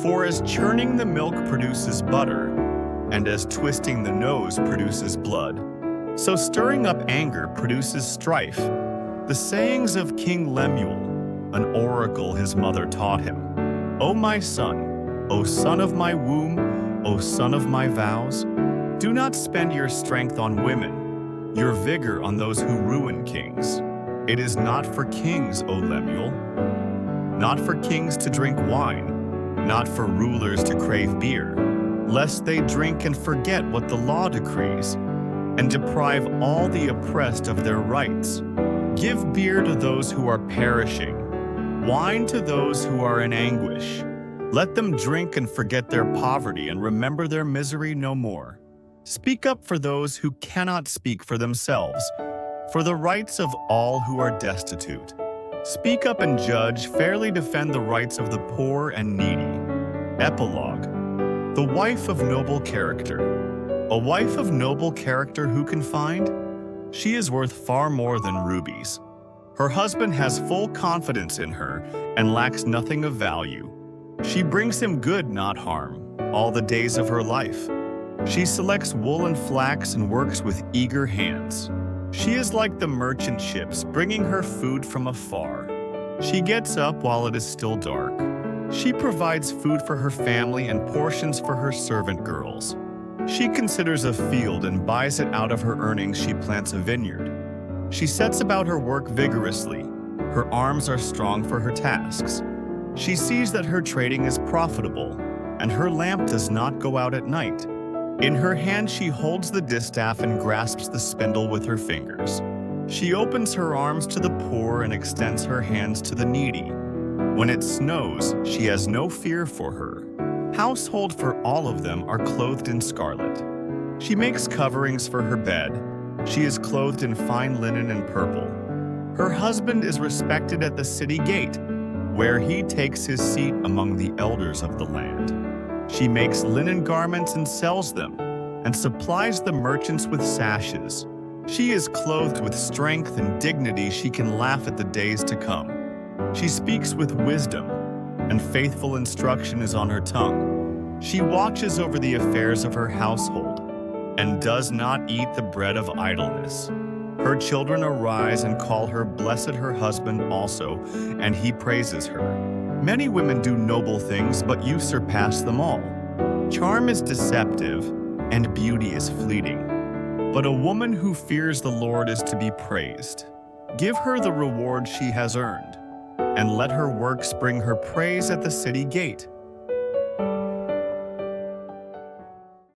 For as churning the milk produces butter, and as twisting the nose produces blood, so stirring up anger produces strife. The sayings of King Lemuel, an oracle his mother taught him. O my son, O son of my womb, O son of my vows, do not spend your strength on women, your vigor on those who ruin kings. It is not for kings, O Lemuel, not for kings to drink wine, not for rulers to crave beer, lest they drink and forget what the law decrees, and deprive all the oppressed of their rights. Give beer to those who are perishing, wine to those who are in anguish. Let them drink and forget their poverty and remember their misery no more. Speak up for those who cannot speak for themselves, for the rights of all who are destitute. Speak up and judge, fairly defend the rights of the poor and needy. Epilogue. The wife of noble character. A wife of noble character who can find? She is worth far more than rubies. Her husband has full confidence in her and lacks nothing of value. She brings him good, not harm, all the days of her life. She selects wool and flax and works with eager hands. She is like the merchant ships, bringing her food from afar. She gets up while it is still dark. She provides food for her family and portions for her servant girls. She considers a field and buys it out of her earnings. She plants a vineyard. She sets about her work vigorously. Her arms are strong for her tasks. She sees that her trading is profitable, and her lamp does not go out at night. In her hand she holds the distaff and grasps the spindle with her fingers. She opens her arms to the poor and extends her hands to the needy. When it snows, she has no fear for her. Household for all of them are clothed in scarlet. She makes coverings for her bed. She is clothed in fine linen and purple. Her husband is respected at the city gate, where he takes his seat among the elders of the land. She makes linen garments and sells them, and supplies the merchants with sashes. She is clothed with strength and dignity. She can laugh at the days to come. She speaks with wisdom, and faithful instruction is on her tongue. She watches over the affairs of her household and does not eat the bread of idleness. Her children arise and call her blessed, her husband also, and he praises her. Many women do noble things, but you surpass them all. Charm is deceptive, and beauty is fleeting. But a woman who fears the Lord is to be praised. Give her the reward she has earned, and let her works bring her praise at the city gate.